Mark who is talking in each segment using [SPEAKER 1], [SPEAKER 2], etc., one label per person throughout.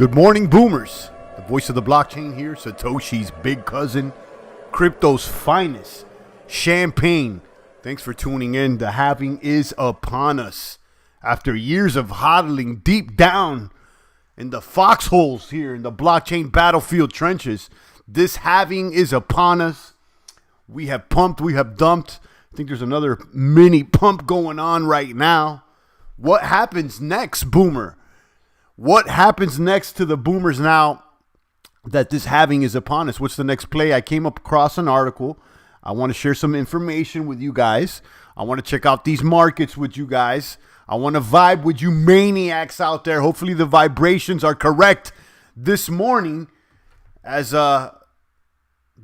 [SPEAKER 1] Good morning, boomers. The voice of the blockchain here, Satoshi's big cousin, crypto's finest, Champagne. Thanks for tuning in. The halving is upon us. After years of hodling deep down in the foxholes here in the blockchain battlefield trenches, this halving is upon us. We have pumped, we have dumped. I think there's another mini pump going on right now. What happens next, boomer? What happens next to the boomers now that this halving is upon us? What's the next play? I came across an article. I want to share some information with you guys. I want to check out these markets with you guys. I want to vibe with you maniacs out there. Hopefully the vibrations are correct this morning as the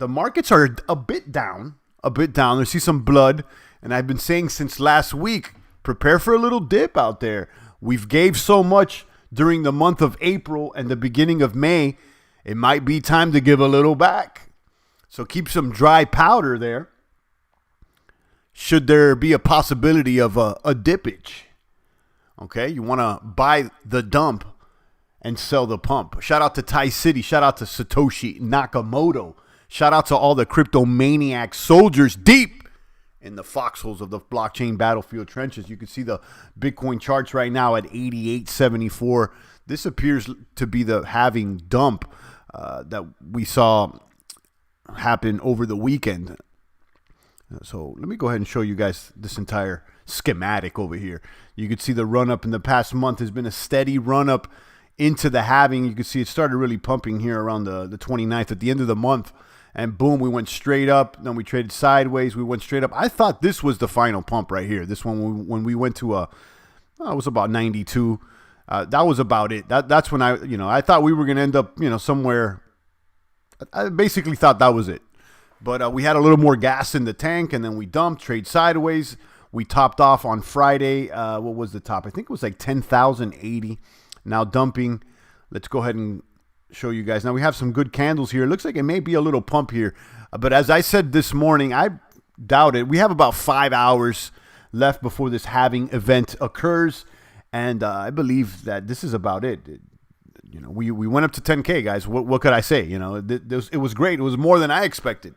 [SPEAKER 1] markets are a bit down. I see some blood, and I've been saying since last week, prepare for a little dip out there. We've gave so much during the month of April and the beginning of May. It might be time to give a little back. So keep some dry powder there. Should there be a possibility of a dippage? Okay, you want to buy the dump and sell the pump. Shout out to Thai City. Shout out to Satoshi Nakamoto. Shout out to all the crypto maniac soldiers deep in the foxholes of the blockchain battlefield trenches. You can see the Bitcoin charts right now at 88.74. This appears to be the halving dump that we saw happen over the weekend. So let me go ahead and show you guys this entire schematic over here. You can see the run up in the past month has been a steady run up into the halving. You can see it started really pumping here around the 29th at the end of the month. And boom, we went straight up. Then we traded sideways. We went straight up. I thought this was the final pump right here. This one, when we went to it was about 92. That was about it. That's when I thought we were going to end up, somewhere. I basically thought that was it. But we had a little more gas in the tank, and then we dumped, trade sideways. We topped off on Friday. What was the top? I think it was like 10,080. Now dumping. Let's go ahead and show you guys. Now we have some good candles here. It looks like it may be a little pump here. But as I said this morning, I doubt it. We have about 5 hours left before this halving event occurs. And I believe that this is about it. We went up to 10K, guys. What could I say? It was great. It was more than I expected.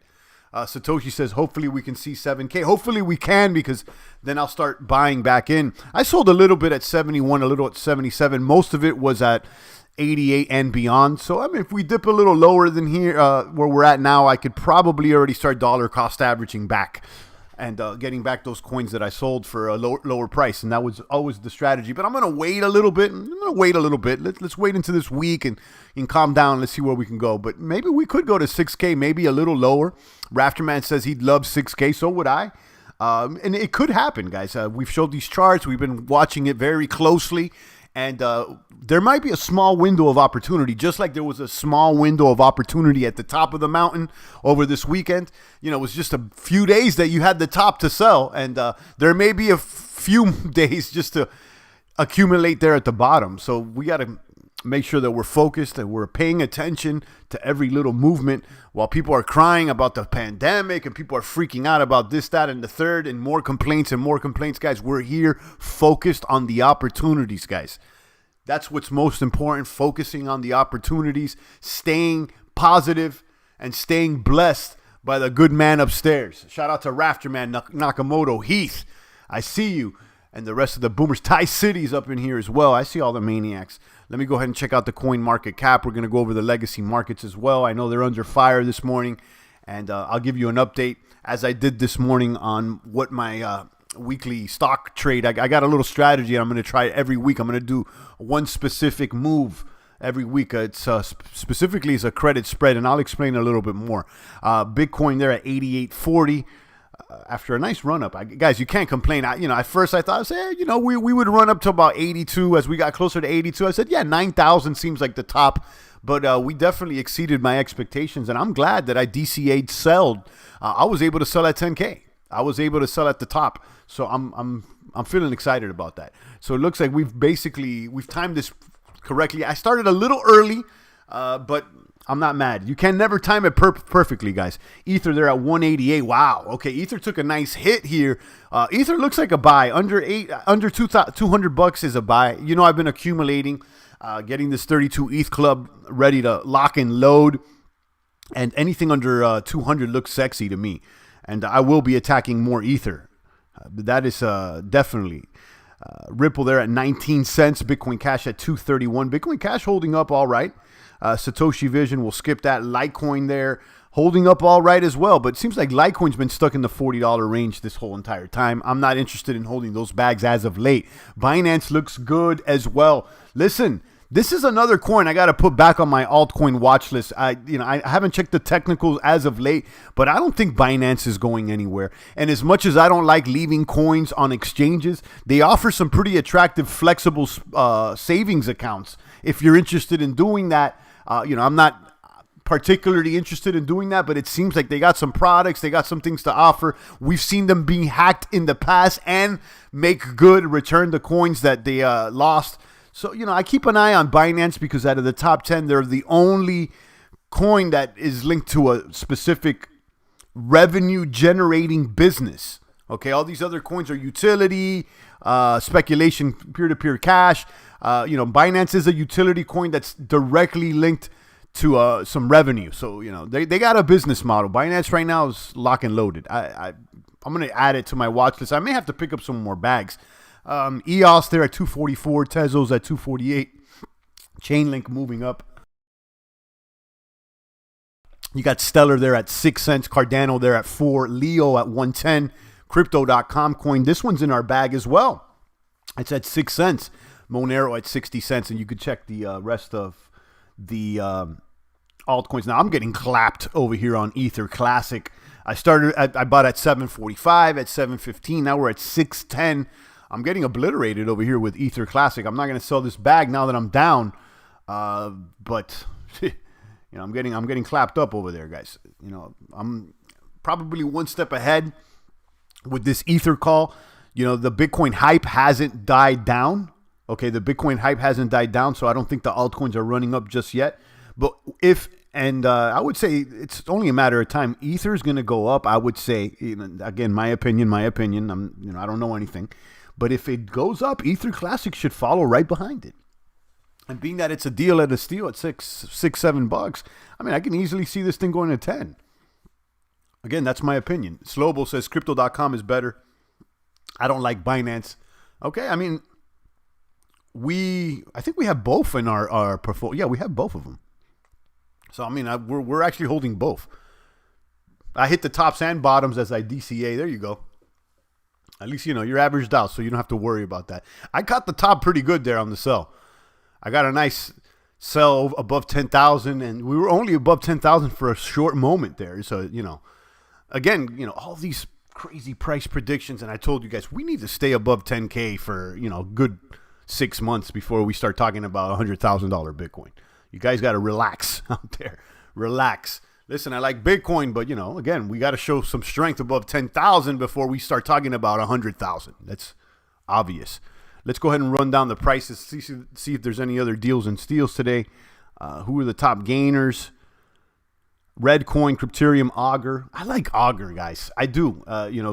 [SPEAKER 1] Satoshi says, hopefully we can see 7K. Hopefully we can, because then I'll start buying back in. I sold a little bit at 71, a little at 77. Most of it was at 88 and beyond. So, if we dip a little lower than here, where we're at now, I could probably already start dollar cost averaging back and getting back those coins that I sold for a lower price. And that was always the strategy. But I'm going to wait a little bit. Let's wait into this week and calm down. Let's see where we can go. But maybe we could go to 6K, maybe a little lower. Rafterman says he'd love 6K. So would I. And it could happen, guys. We've showed these charts. We've been watching it very closely. And there might be a small window of opportunity, just like there was a small window of opportunity at the top of the mountain over this weekend. It was just a few days that you had the top to sell. And there may be a few days just to accumulate there at the bottom. So we got to make sure that we're focused, that we're paying attention to every little movement while people are crying about the pandemic and people are freaking out about this, that, and the third, and more complaints. Guys, we're here focused on the opportunities, guys. That's what's most important, focusing on the opportunities, staying positive, and staying blessed by the good man upstairs. Shout out to Rafterman, Nakamoto, Heath. I see you. And the rest of the boomers. Thai City's up in here as well. I see all the maniacs. Let me go ahead and check out the coin market cap. We're going to go over the legacy markets as well. I know they're under fire this morning. And I'll give you an update as I did this morning on what my weekly stock trade. I got a little strategy I'm going to try every week. I'm going to do one specific move every week. It's specifically is a credit spread, and I'll explain a little bit more. Bitcoin there at 88.40. After a nice run up, guys, you can't complain. At first I thought, we would run up to about 82 as we got closer to 82. I said, 9,000 seems like the top, but we definitely exceeded my expectations, and I'm glad that I DCA'd sold. I was able to sell at 10K. I was able to sell at the top, so I'm feeling excited about that. So it looks like we've timed this correctly. I started a little early, but I'm not mad. You can never time it perfectly, guys. Ether, they're at 188. Wow. Okay, Ether took a nice hit here. Ether looks like a buy. Under $200 is a buy. I've been accumulating. Getting this 32 ETH club ready to lock and load. And anything under 200 looks sexy to me. And I will be attacking more Ether. That is definitely. Ripple there at 19 cents. Bitcoin Cash at 231. Bitcoin Cash holding up all right. Satoshi Vision, we'll skip that. Litecoin there holding up all right as well. But it seems like Litecoin's been stuck in the $40 range this whole entire time. I'm not interested in holding those bags as of late. Binance looks good as well. Listen, this is another coin I got to put back on my altcoin watch list. I haven't checked the technicals as of late, but I don't think Binance is going anywhere. And as much as I don't like leaving coins on exchanges, they offer some pretty attractive, flexible savings accounts. If you're interested in doing that, I'm not particularly interested in doing that, but it seems like they got some products, they got some things to offer. We've seen them being hacked in the past and make good, return the coins that they lost. So, I keep an eye on Binance because out of the top 10, they're the only coin that is linked to a specific revenue generating business. Okay, all these other coins are utility, speculation, peer-to-peer cash. Binance is a utility coin that's directly linked to some revenue. So, they got a business model. Binance right now is lock and loaded. I'm going to add it to my watch list. I may have to pick up some more bags. EOS there at 244, Tezos at 248, Chainlink moving up. You got Stellar there at 6 cents, Cardano there at 4, Leo at 110, Crypto.com coin. This one's in our bag as well. It's at 6 cents, Monero at 60 cents, and you could check the rest of the altcoins. Now I'm getting clapped over here on Ether Classic. I bought at 745, at 715. Now we're at 610. I'm getting obliterated over here with Ether Classic. I'm not going to sell this bag now that I'm down, but I'm getting clapped up over there, guys. I'm probably one step ahead with this Ether call. The Bitcoin hype hasn't died down. Okay, the Bitcoin hype hasn't died down, so I don't think the altcoins are running up just yet. But I would say it's only a matter of time. Ether is going to go up. I would say, again, my opinion. I don't know anything. But if it goes up, Ether Classic should follow right behind it. And being that it's a deal at a steal at $7, I can easily see this thing going to 10. Again, that's my opinion. Slobo says Crypto.com is better. I don't like Binance. Okay, I think we have both in our portfolio. Yeah, we have both of them. So we're actually holding both. I hit the tops and bottoms as I DCA. There you go. At least, you're averaged out, so you don't have to worry about that. I caught the top pretty good there on the sell. I got a nice sell above 10,000, and we were only above 10,000 for a short moment there. So, again, all these crazy price predictions, and I told you guys, we need to stay above 10K for, good 6 months before we start talking about $100,000 Bitcoin. You guys got to relax out there. Relax. Listen, I like Bitcoin, but, again, we got to show some strength above 10,000 before we start talking about 100,000. That's obvious. Let's go ahead and run down the prices, see if there's any other deals and steals today. Who are the top gainers? Redcoin, Crypterium, Augur. I like Augur, guys. I do.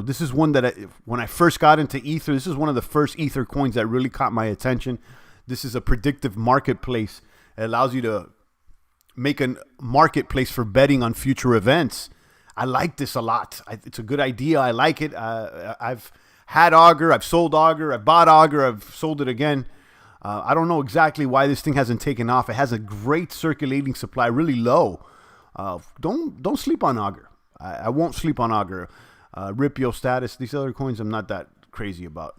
[SPEAKER 1] This is one that when I first got into Ether, this is one of the first Ether coins that really caught my attention. This is a predictive marketplace. It allows you to make a marketplace for betting on future events. I like this a lot. It's a good idea. I like it. I've had Augur. I've sold Augur. I've bought Augur. I've sold it again. I don't know exactly why this thing hasn't taken off. It has a great circulating supply, really low. Don't sleep on Augur. I won't sleep on Augur. Ripio status. These other coins I'm not that crazy about.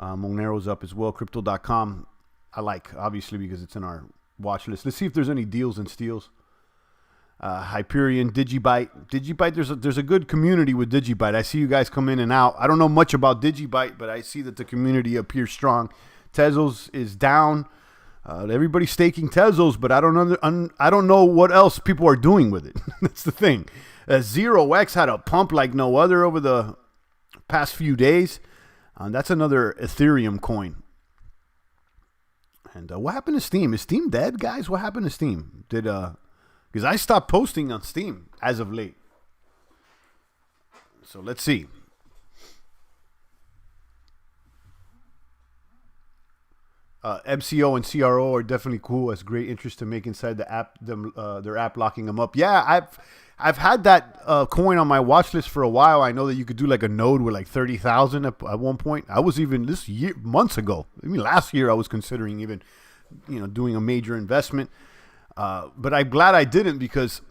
[SPEAKER 1] Monero's up as well. Crypto.com I like, obviously, because it's in our watch list. Let's see if there's any deals and steals. Hyperion, Digibyte. There's a good community with Digibyte. I see you guys come in and out. I don't know much about Digibyte, but I see that the community appears strong. Tezos is down. Everybody's staking Tezos, but I don't know what else people are doing with it. That's the thing. 0x had a pump like no other over the past few days. That's another Ethereum coin. And what happened to Steam? Is Steam dead, guys? What happened to Steam? Because I stopped posting on Steam as of late. So let's see. MCO and CRO are definitely cool. Has great interest to make inside the app. Their app locking them up. Yeah, I've had that coin on my watch list for a while. I know that you could do like a node with like 30,000 at one point. I was even this year, months ago. I mean, last year I was considering even, doing a major investment. But I'm glad I didn't, because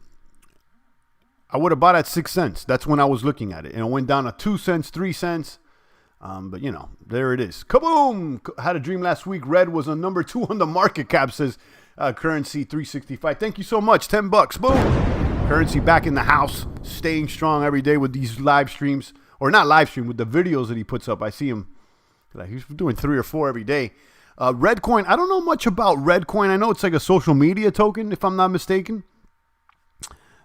[SPEAKER 1] I would have bought at 6 cents. That's when I was looking at it, and it went down to 2 cents, 3 cents. But there it is. Kaboom! Had a dream last week. Red was a number 2 on the market cap, says Currency 365. Thank you so much. $10. Boom! Currency back in the house, staying strong every day with these live streams, or not live stream, with the videos that he puts up. I see him, like, he's doing 3 or 4 every day. Redcoin, I don't know much about Redcoin. I know it's like a social media token, if I'm not mistaken.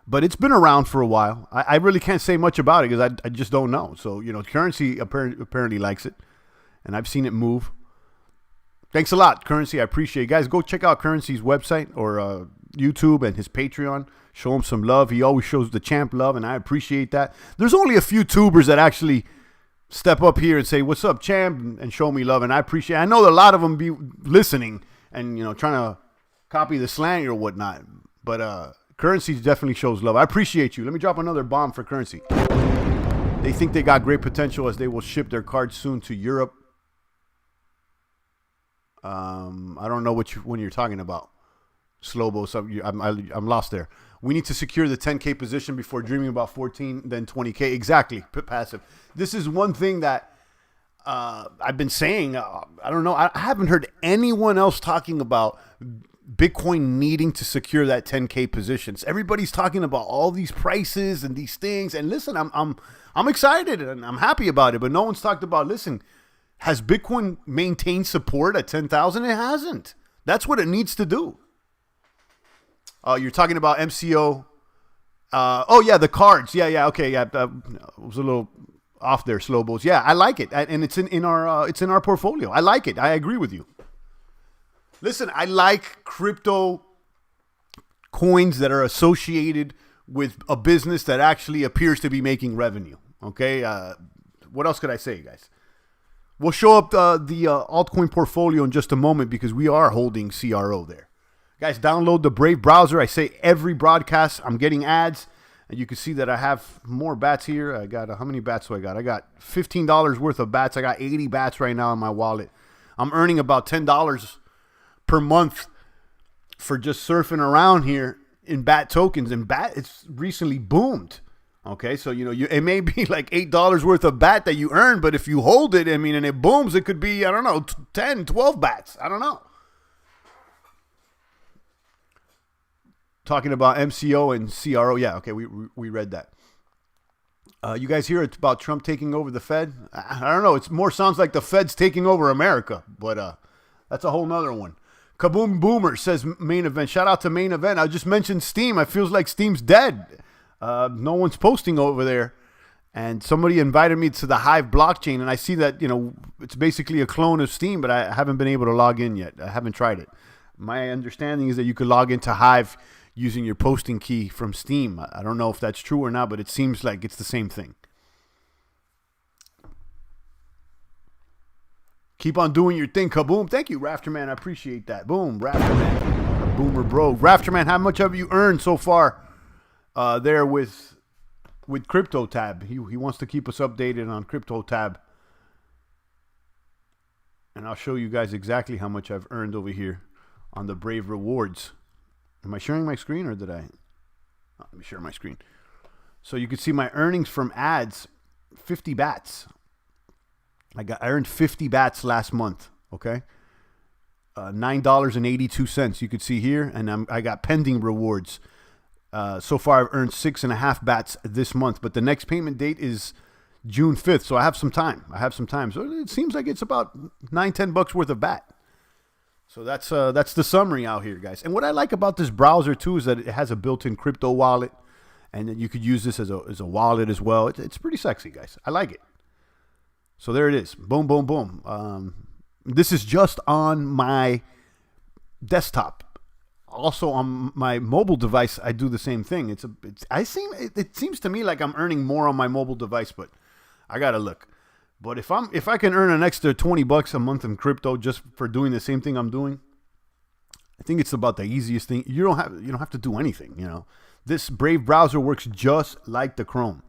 [SPEAKER 1] But it's been around for a while. I really can't say much about it because I just don't know. So, Currency apparently likes it. And I've seen it move. Thanks a lot, Currency. I appreciate it. Guys, go check out Currency's website or YouTube and his Patreon. Show him some love. He always shows the champ love, and I appreciate that. There's only a few tubers that actually step up here and say, "What's up, champ?" and show me love, and I appreciate it. I know a lot of them be listening and, trying to copy the slang or whatnot. But, Currency definitely shows love. I appreciate you. Let me drop another bomb for Currency. They think they got great potential as they will ship their cards soon to Europe. I don't know which one you're talking about. Slobo, I'm lost there. We need to secure the 10K position before dreaming about 14, then 20K. Exactly, passive. This is one thing that I've been saying. I don't know. I haven't heard anyone else talking about Bitcoin needing to secure that 10K positions. Everybody's talking about all these prices and these things. And listen, I'm excited and I'm happy about it. But no one's talked about, listen, has Bitcoin maintained support at 10,000? It hasn't. That's what it needs to do. You're talking about MCO. Oh yeah, the cards. Yeah. Okay. Yeah, it was a little off there, Slowbos. Yeah, I like it, and it's in our portfolio. I like it. I agree with you. Listen, I like crypto coins that are associated with a business that actually appears to be making revenue. Okay, what else could I say, guys? We'll show up the altcoin portfolio in just a moment because we are holding CRO there. Guys, download the Brave browser. I say every broadcast I'm getting ads, and you can see that I have more bats here. I got how many bats do I got? I got $15 worth of bats. I got 80 bats right now in my wallet. I'm earning about $10 per month for just surfing around here in BAT tokens, and BAT, it's recently boomed. Okay, so it may be like $8 worth of BAT that you earn, but if you hold it, and it booms, it could be, I don't know, 10, 12 bats. I don't know. Talking about MCO and CRO, yeah, okay, we read that. You guys hear it's about Trump taking over the Fed? I don't know. It's more sounds like the Fed's taking over America, but that's a whole nother one. Kaboom Boomer says main event. Shout out to main event. I just mentioned Steam. It feels like Steam's dead. No one's posting over there. And somebody invited me to the Hive blockchain, and I see that, it's basically a clone of Steam, but I haven't been able to log in yet. I haven't tried it. My understanding is that you could log into Hive using your posting key from Steam. I don't know if that's true or not, but it seems like it's the same thing. Keep on doing your thing, Kaboom. Thank you, Rafterman. I appreciate that. Boom, Rafterman. Boomer bro. Rafterman, how much have you earned so far there with Crypto Tab? He wants to keep us updated on Crypto Tab. And I'll show you guys exactly how much I've earned over here on the Brave Rewards. Am I sharing my screen or did I? Oh, let me share my screen. So you can see my earnings from ads, 50 bats. I earned 50 bats last month, okay? $9.82 you could see here, and I got pending rewards. So far I've earned 6.5 bats this month, but the next payment date is June 5th, so I have some time. So it seems like it's about $9-10 worth of bat. So that's the summary out here, guys. And what I like about this browser too is that it has a built-in crypto wallet, and then you could use this as a wallet as well. It's pretty sexy, guys. I like it. So there it is. Boom, boom, boom. This is just on my desktop. Also on my mobile device, I do the same thing. It seems to me like I'm earning more on my mobile device, but I gotta look. But if I can earn an extra $20 a month in crypto just for doing the same thing I'm doing, I think it's about the easiest thing. You don't have to do anything, you know. This Brave browser works just like the Chrome.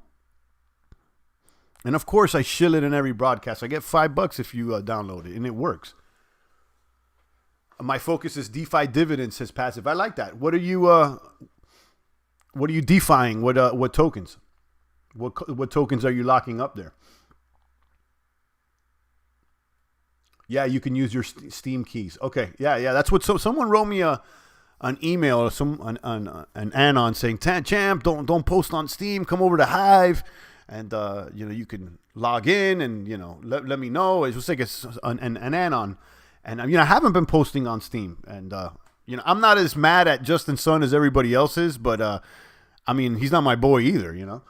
[SPEAKER 1] And of course, I shill it in every broadcast. I get $5 if you download it, and it works. My focus is DeFi dividends as passive. I like that. What are you DeFiing? What tokens? What tokens are you locking up there? Yeah, you can use your Steam keys. Okay, yeah. That's what. So someone wrote me an email or an anon saying, "Champ, don't post on Steam. Come over to Hive, and you can log in and let me know." It was like an anon, and I haven't been posting on Steam, and I'm not as mad at Justin Sun as everybody else is, but he's not my boy either, you know.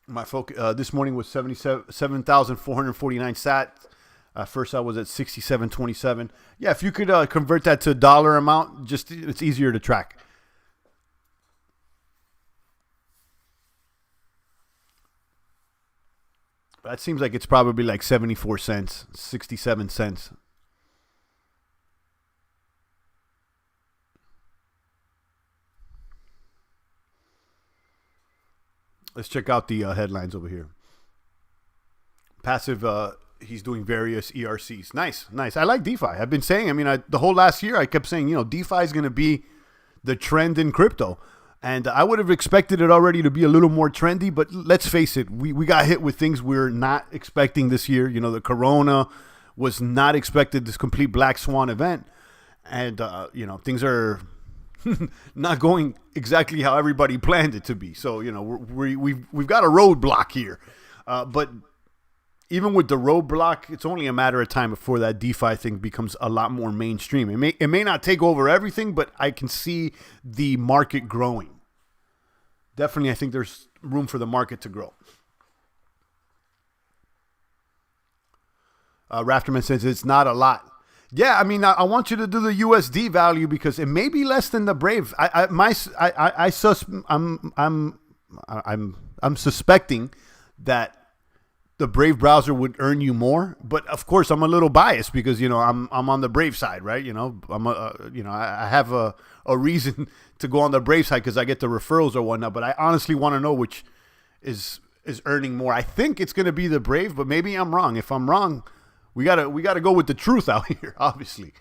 [SPEAKER 1] My focus this morning was 7,449 sat. First I was at 67.27. Yeah, if you could convert that to a dollar amount, it's easier to track. That seems like it's probably like 74 cents, 67 cents. Let's check out the headlines over here. Passive, he's doing various ERCs. Nice. I like DeFi. I've been saying, the whole last year I kept saying, DeFi is going to be the trend in crypto. And I would have expected it already to be a little more trendy, but let's face it, we got hit with things we're not expecting this year. The corona was not expected, this complete black swan event. And, things are not going exactly how everybody planned it to be. So, we've got a roadblock here. But even with the roadblock, it's only a matter of time before that DeFi thing becomes a lot more mainstream. It may not take over everything, but I can see the market growing. Definitely, I think there's room for the market to grow. Rafterman says it's not a lot. Yeah, I want you to do the USD value because it may be less than the Brave. I'm suspecting that the Brave browser would earn you more, but of course I'm a little biased because I'm on the Brave side, right? I have a reason to go on the Brave side because I get the referrals or whatnot. But I honestly want to know which is earning more. I think it's going to be the Brave, but maybe I'm wrong. If I'm wrong, we gotta go with the truth out here, obviously.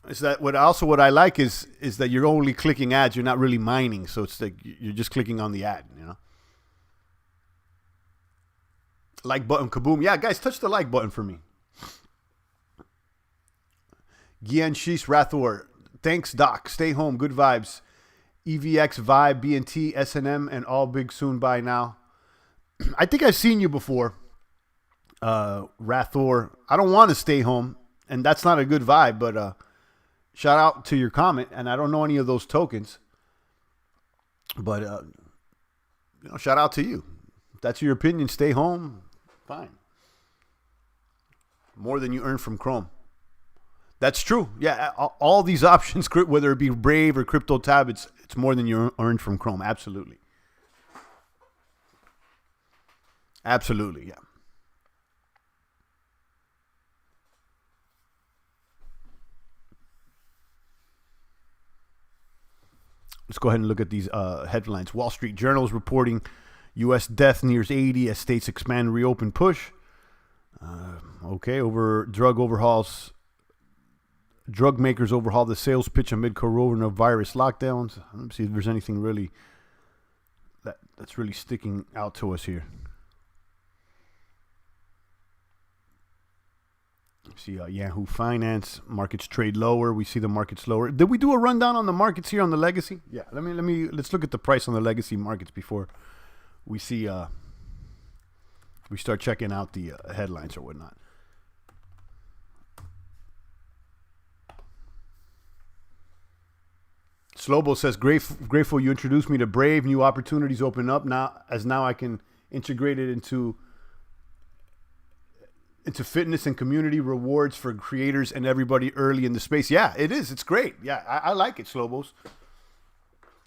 [SPEAKER 1] Is that what I like is that you're only clicking ads, you're not really mining, so it's like you're just clicking on the ad, Like button, kaboom. Yeah, guys, touch the like button for me. Gian Shis Rathor. Thanks, Doc. Stay home. Good vibes. EVX Vibe, BNT, SNM, and all big soon by now. I think I've seen you before. Rathor. I don't want to stay home, and that's not a good vibe, but shout out to your comment, and I don't know any of those tokens. But shout out to you. If that's your opinion, stay home. Fine. More than you earn from Chrome. That's true. Yeah, all these options, whether it be Brave or Crypto Tab, it's more than you earn from Chrome. Absolutely. Absolutely, yeah. Let's go ahead and look at these headlines. Wall Street Journal is reporting U.S. death nears 80 as states expand reopen push. Over drug overhauls. Drug makers overhaul the sales pitch amid coronavirus lockdowns. Let me see if there's anything really that's really sticking out to us here. See Yahoo Finance markets trade lower. We see the markets lower. Did we do a rundown on the markets here on the legacy? Yeah. Let's look at the price on the legacy markets before we see we start checking out the headlines or whatnot. Slobo says, grateful you introduced me to Brave. New opportunities open up now I can integrate it into fitness and community rewards for creators and everybody early in the space. Yeah, it is. It's great. Yeah, I like it, Slobos.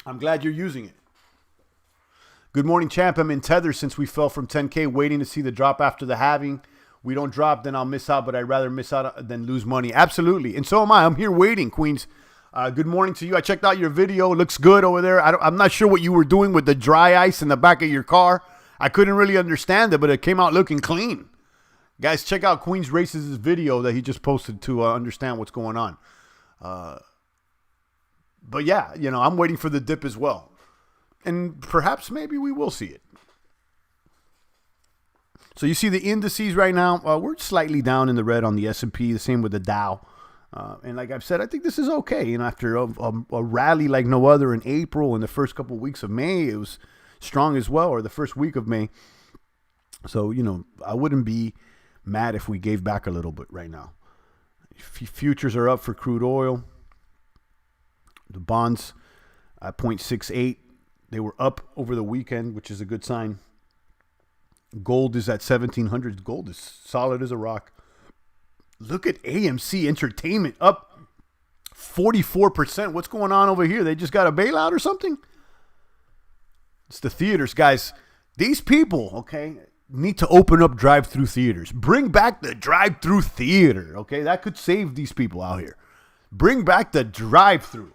[SPEAKER 1] I'm glad you're using it. Good morning, champ. I'm in tether since we fell from 10K, waiting to see the drop after the halving. We don't drop, then I'll miss out, but I'd rather miss out than lose money. Absolutely. And so am I. I'm here waiting, Queens. Good morning to you. I checked out your video. Looks good over there. I'm not sure what you were doing with the dry ice in the back of your car. I couldn't really understand it, but it came out looking clean. Guys, check out Queens Races' video that he just posted to understand what's going on. But yeah, I'm waiting for the dip as well. And perhaps maybe we will see it. So you see the indices right now, we're slightly down in the red on the S&P, the same with the Dow. And like I've said, I think this is okay. After a rally like no other in April and the first couple of weeks of May, it was strong as well, or the first week of May. So, I wouldn't be mad if we gave back a little bit right now. Futures are up for crude oil. The bonds at 0.68. They were up over the weekend, which is a good sign. Gold is at 1,700. Gold is solid as a rock. Look at AMC Entertainment up 44%. What's going on over here? They just got a bailout or something? It's the theaters, guys. These people, okay, need to open up drive-through theaters. Bring back the drive-through theater, okay? That could save these people out here. Bring back the drive-through.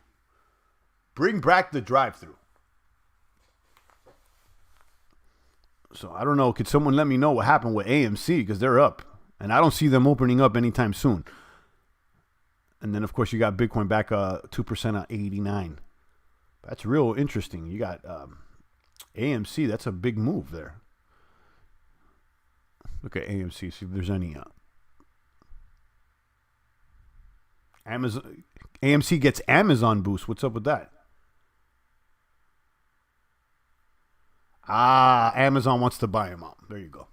[SPEAKER 1] Bring back the drive-through. So I don't know. Could someone let me know what happened with AMC? Because they're up. And I don't see them opening up anytime soon. And then, of course, you got Bitcoin back 2% on 89. That's real interesting. You got AMC. That's a big move there. Look at AMC. See if there's any. Amazon. AMC gets Amazon boost. What's up with that? Amazon wants to buy them out. There you go.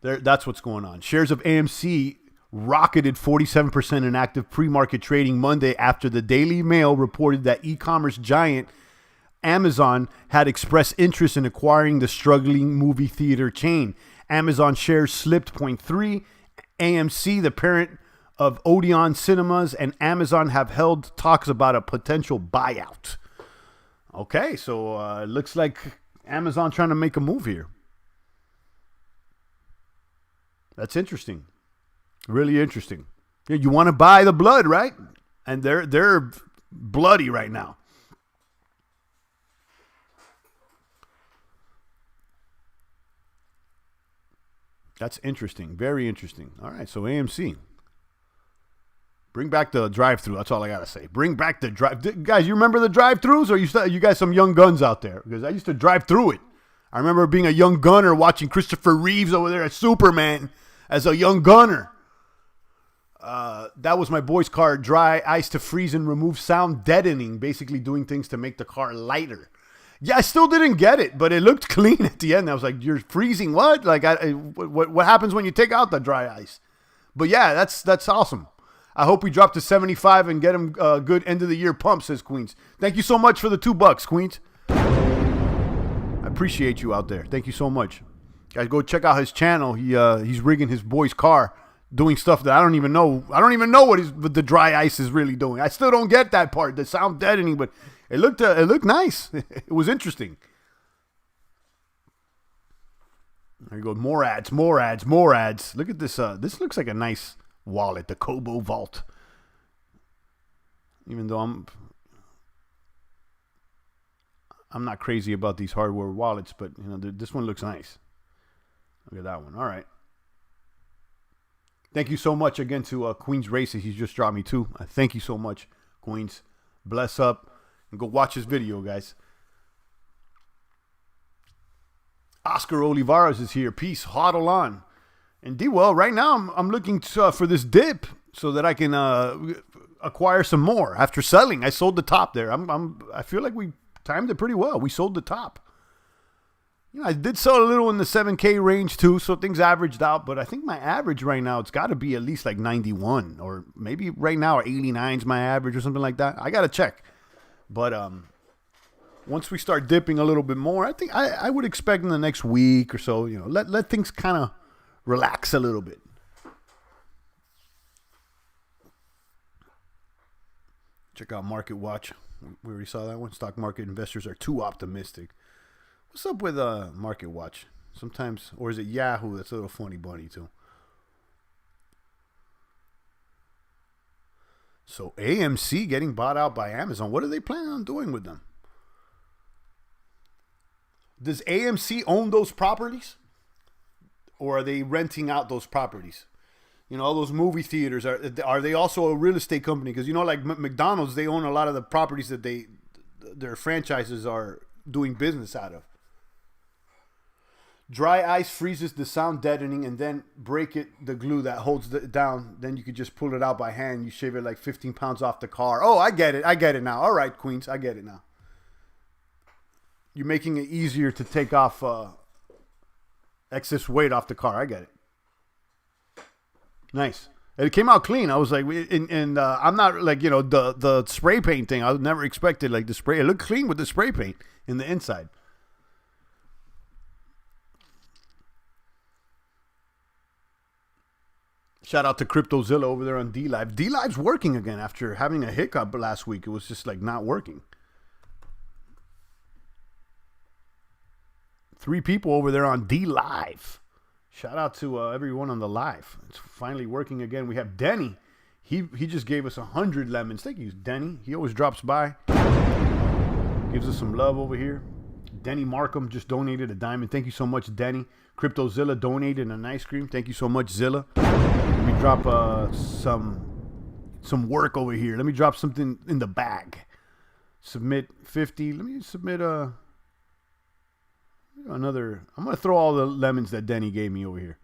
[SPEAKER 1] That's what's going on. Shares of AMC rocketed 47% in active pre-market trading Monday after the Daily Mail reported that e-commerce giant Amazon had expressed interest in acquiring the struggling movie theater chain. Amazon shares slipped 0.3. AMC, the parent of Odeon Cinemas, and Amazon have held talks about a potential buyout. Okay, so it looks like Amazon trying to make a move here. That's interesting. Really interesting. Yeah, you want to buy the blood, right? And they're bloody right now. That's interesting. Very interesting. All right, so AMC. Bring back the drive-thru. That's all I got to say. Bring back the drive. Guys, you remember the drive-thrus? Or you guys some young guns out there? Because I used to drive through it. I remember being a young gunner watching Christopher Reeves over there at Superman as a young gunner. That was my boy's car. Dry ice to freeze and remove sound deadening. Basically doing things to make the car lighter. Yeah, I still didn't get it, but it looked clean at the end. I was like, you're freezing what? Like, what happens when you take out the dry ice? But yeah, that's awesome. I hope we drop to 75 and get him good end of the year pump, says Queens. Thank you so much for the $2, Queens. I appreciate you out there. Thank you so much. Guys, go check out his channel. He's rigging his boy's car, doing stuff that I don't even know. I don't even know what the dry ice is really doing. I still don't get that part, the sound deadening, but it looked nice. It was interesting. There you go. More ads. Look at this. This looks like a nice wallet, the Kobo Vault. Even though I'm not crazy about these hardware wallets, but this one looks nice. Look at that one. All right. Thank you so much again to Queens Races. He's just dropped me too. Thank you so much, Queens. Bless up and go watch his video, guys. Oscar Olivares is here. Peace. Hodl on. And D-Well, right now I'm looking for this dip so that I can acquire some more. After selling, I sold the top there. I feel like we timed it pretty well. We sold the top. I did sell a little in the 7K range too, so things averaged out. But I think my average right now, it's got to be at least like 91, or maybe right now 89 is my average or something like that. I got to check. But once we start dipping a little bit more, I think I would expect in the next week or so, let things kind of relax a little bit. Check out Market Watch. We already saw that one. Stock market investors are too optimistic. What's up with Market Watch? Sometimes, or is it Yahoo? That's a little funny bunny too. So AMC getting bought out by Amazon. What are they planning on doing with them? Does AMC own those properties? Or are they renting out those properties? You know, all those movie theaters, are they also a real estate company? Because, you know, like McDonald's, they own a lot of the properties that their franchises are doing business out of. Dry ice freezes the sound deadening and then break it, the glue that holds it down. Then you could just pull it out by hand. You shave it like 15 pounds off the car. Oh, I get it now. All right, Queens, I get it now. You're making it easier to take off excess weight off the car. I get it. Nice. And it came out clean. I was like, and I'm not like, you know, the spray paint thing. I never expected like the spray. It looked clean with the spray paint in the inside. Shout out to CryptoZilla over there on DLive. DLive's working again after having a hiccup last week. It was just like not working. 3 people over there on DLive. Shout out to everyone on the live. It's finally working again. We have Denny. He just gave us 100 lemons. Thank you, Denny. He always drops by. Gives us some love over here. Denny Markham just donated a diamond. Thank you so much, Denny. CryptoZilla donated an ice cream. Thank you so much, Zilla. Let me drop some work over here. Let me drop something in the bag. Submit 50. Let me submit another. I'm going to throw all the lemons that Denny gave me over here.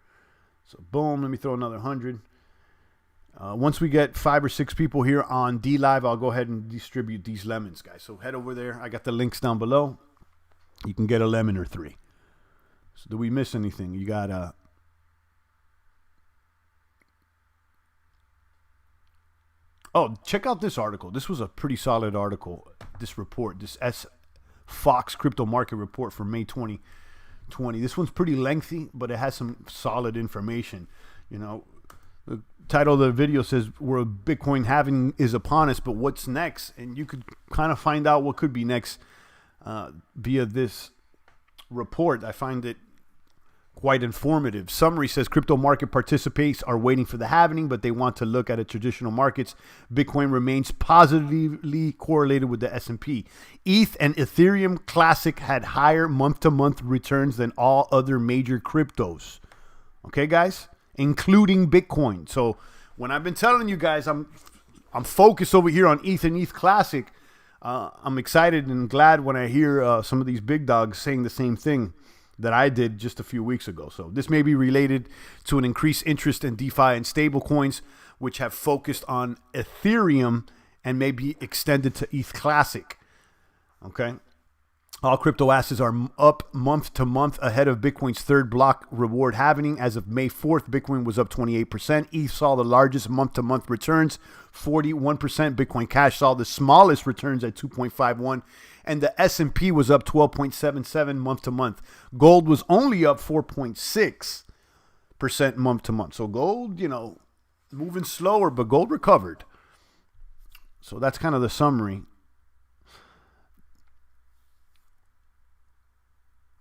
[SPEAKER 1] So, boom. Let me throw another 100. Once we get 5 or 6 people here on DLive, I'll go ahead and distribute these lemons, guys. So, head over there. I got the links down below. You can get a lemon or 3. So, do we miss anything? You got Oh, check out this article. This was a pretty solid article. This report, this Fox Crypto Market Report for May 2020. This one's pretty lengthy, but it has some solid information. You know, the title of the video says, "Where Bitcoin halving is upon us, but what's next?" And you could kind of find out what could be next via this report. I find it quite informative. Summary says crypto market participants are waiting for the halving, but they want to look at the traditional markets. Bitcoin remains positively correlated with the S&P. ETH and Ethereum Classic had higher month-to-month returns than all other major cryptos. Okay, guys? Including Bitcoin. So when I've been telling you guys I'm focused over here on ETH and ETH Classic, I'm excited and glad when I hear some of these big dogs saying the same thing that I did just a few weeks ago. So this may be related to an increased interest in DeFi and stablecoins, which have focused on Ethereum and may be extended to ETH Classic. Okay. All crypto assets are up month to month ahead of Bitcoin's third block reward halving. As of May 4th, Bitcoin was up 28%. ETH saw the largest month-to-month returns, 41%. Bitcoin Cash saw the smallest returns at 2.51%. And the S&P was up 12.77 month-to-month. Gold was only up 4.6% month-to-month. So gold, you know, moving slower, but gold recovered. So that's kind of the summary.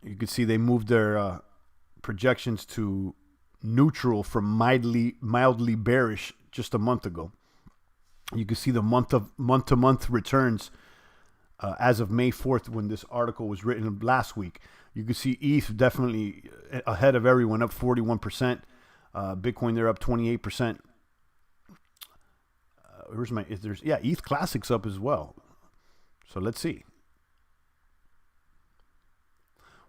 [SPEAKER 1] You can see they moved their projections to neutral from mildly bearish just a month ago. You can see the month-to-month returns as of May 4th when this article was written last week. You can see ETH definitely ahead of everyone, up 41%. Bitcoin, they're up 28%. ETH Classic's up as well. So let's see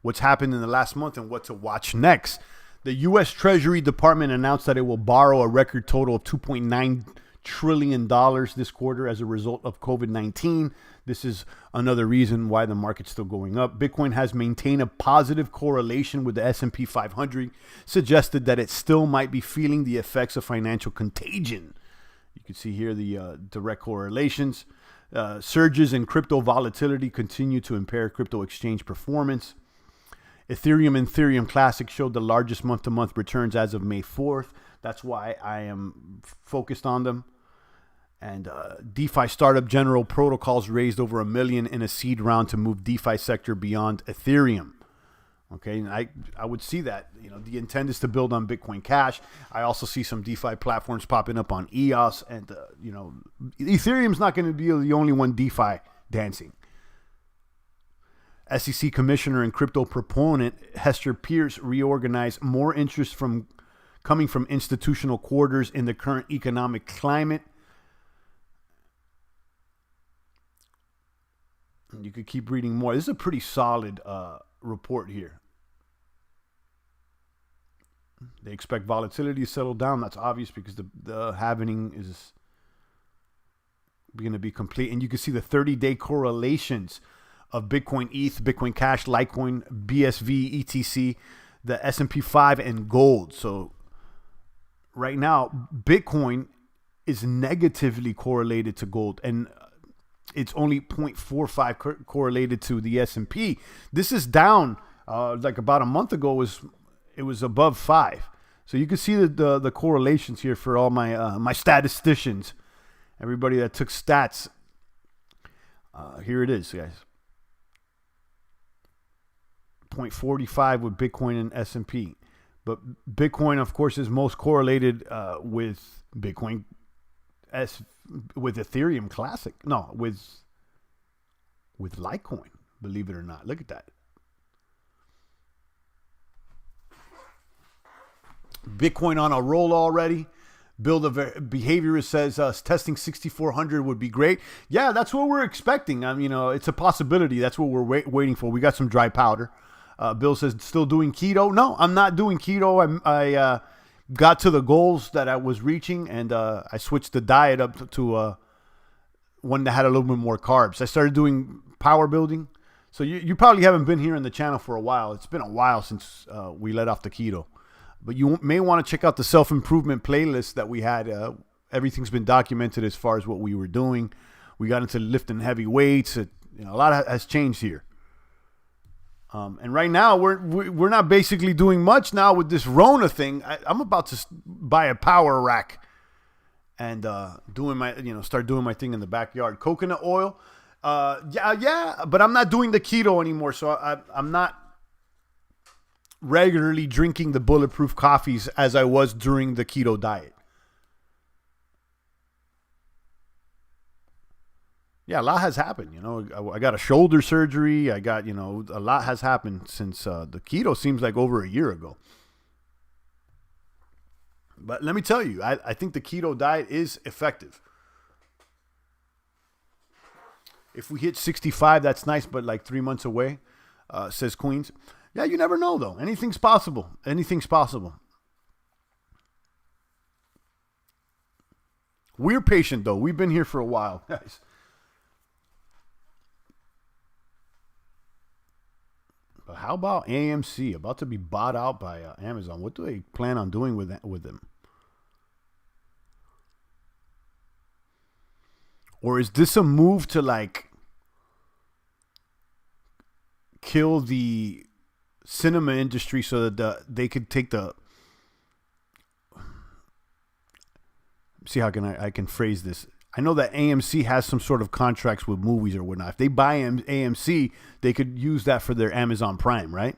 [SPEAKER 1] what's happened in the last month and what to watch next. The U.S. Treasury Department announced that it will borrow a record total of $2.9 trillion this quarter as a result of COVID-19. This is another reason why the market's still going up. Bitcoin has maintained a positive correlation with the S&P 500, suggested that it still might be feeling the effects of financial contagion. You can see here the direct correlations. Surges in crypto volatility continue to impair crypto exchange performance. Ethereum and Ethereum Classic showed the largest month-to-month returns as of May 4th. That's why I am focused on them. And DeFi startup General Protocols raised over $1 million in a seed round to move DeFi sector beyond Ethereum. Okay, and I would see that. You know, the intent is to build on Bitcoin Cash. I also see some DeFi platforms popping up on EOS, and you know, Ethereum's not going to be the only one DeFi dancing. SEC Commissioner and crypto proponent Hester Pierce reorganized more interest coming from institutional quarters in the current economic climate. You could keep reading more. This is a pretty solid report here. They expect volatility to settle down. That's obvious because the halving is going to be complete. And you can see the 30-day correlations of Bitcoin ETH, Bitcoin Cash, Litecoin, BSV, ETC, the S&P 5, and gold. So right now, Bitcoin is negatively correlated to gold, and it's only 0.45 correlated to the S&P. This is down. Like about a month ago, it was above 5. So you can see the correlations here for all my my statisticians, everybody that took stats. Here it is, guys. 0.45 with Bitcoin and S&P. But Bitcoin, of course, is most correlated with Bitcoin with Ethereum Classic. No, with Litecoin, believe it or not. Look at that. Bitcoin on a roll already. Build a behaviorist says testing 6,400 would be great. Yeah, that's what we're expecting. You know, it's a possibility. That's what we're waiting for. We got some dry powder. Bill says, still doing keto? No, I'm not doing keto. I got to the goals that I was reaching, and I switched the diet up to one that had a little bit more carbs. I started doing power building. So you probably haven't been here in the channel for a while. It's been a while since we let off the keto. But you may want to check out the self-improvement playlist that we had. Everything's been documented as far as what we were doing. We got into lifting heavy weights. A lot has changed here. And right now, we're not basically doing much now with this Rona thing. I'm about to buy a power rack and start doing my thing in the backyard. Coconut oil, yeah, but I'm not doing the keto anymore, so I'm not regularly drinking the bulletproof coffees as I was during the keto diet. Yeah, a lot has happened. You know, I got a shoulder surgery. I got, a lot has happened since the keto seems like over a year ago. But let me tell you, I think the keto diet is effective. If we hit 65, that's nice, but like 3 months away, says Queens. Yeah, you never know, though. Anything's possible. Anything's possible. We're patient, though. We've been here for a while, guys. But how about AMC? About to be bought out by Amazon. What do they plan on doing with them? Or is this a move to, like, kill the cinema industry so that they could take the... See how I can phrase this. I know that AMC has some sort of contracts with movies or whatnot. If they buy AMC, they could use that for their Amazon Prime, right?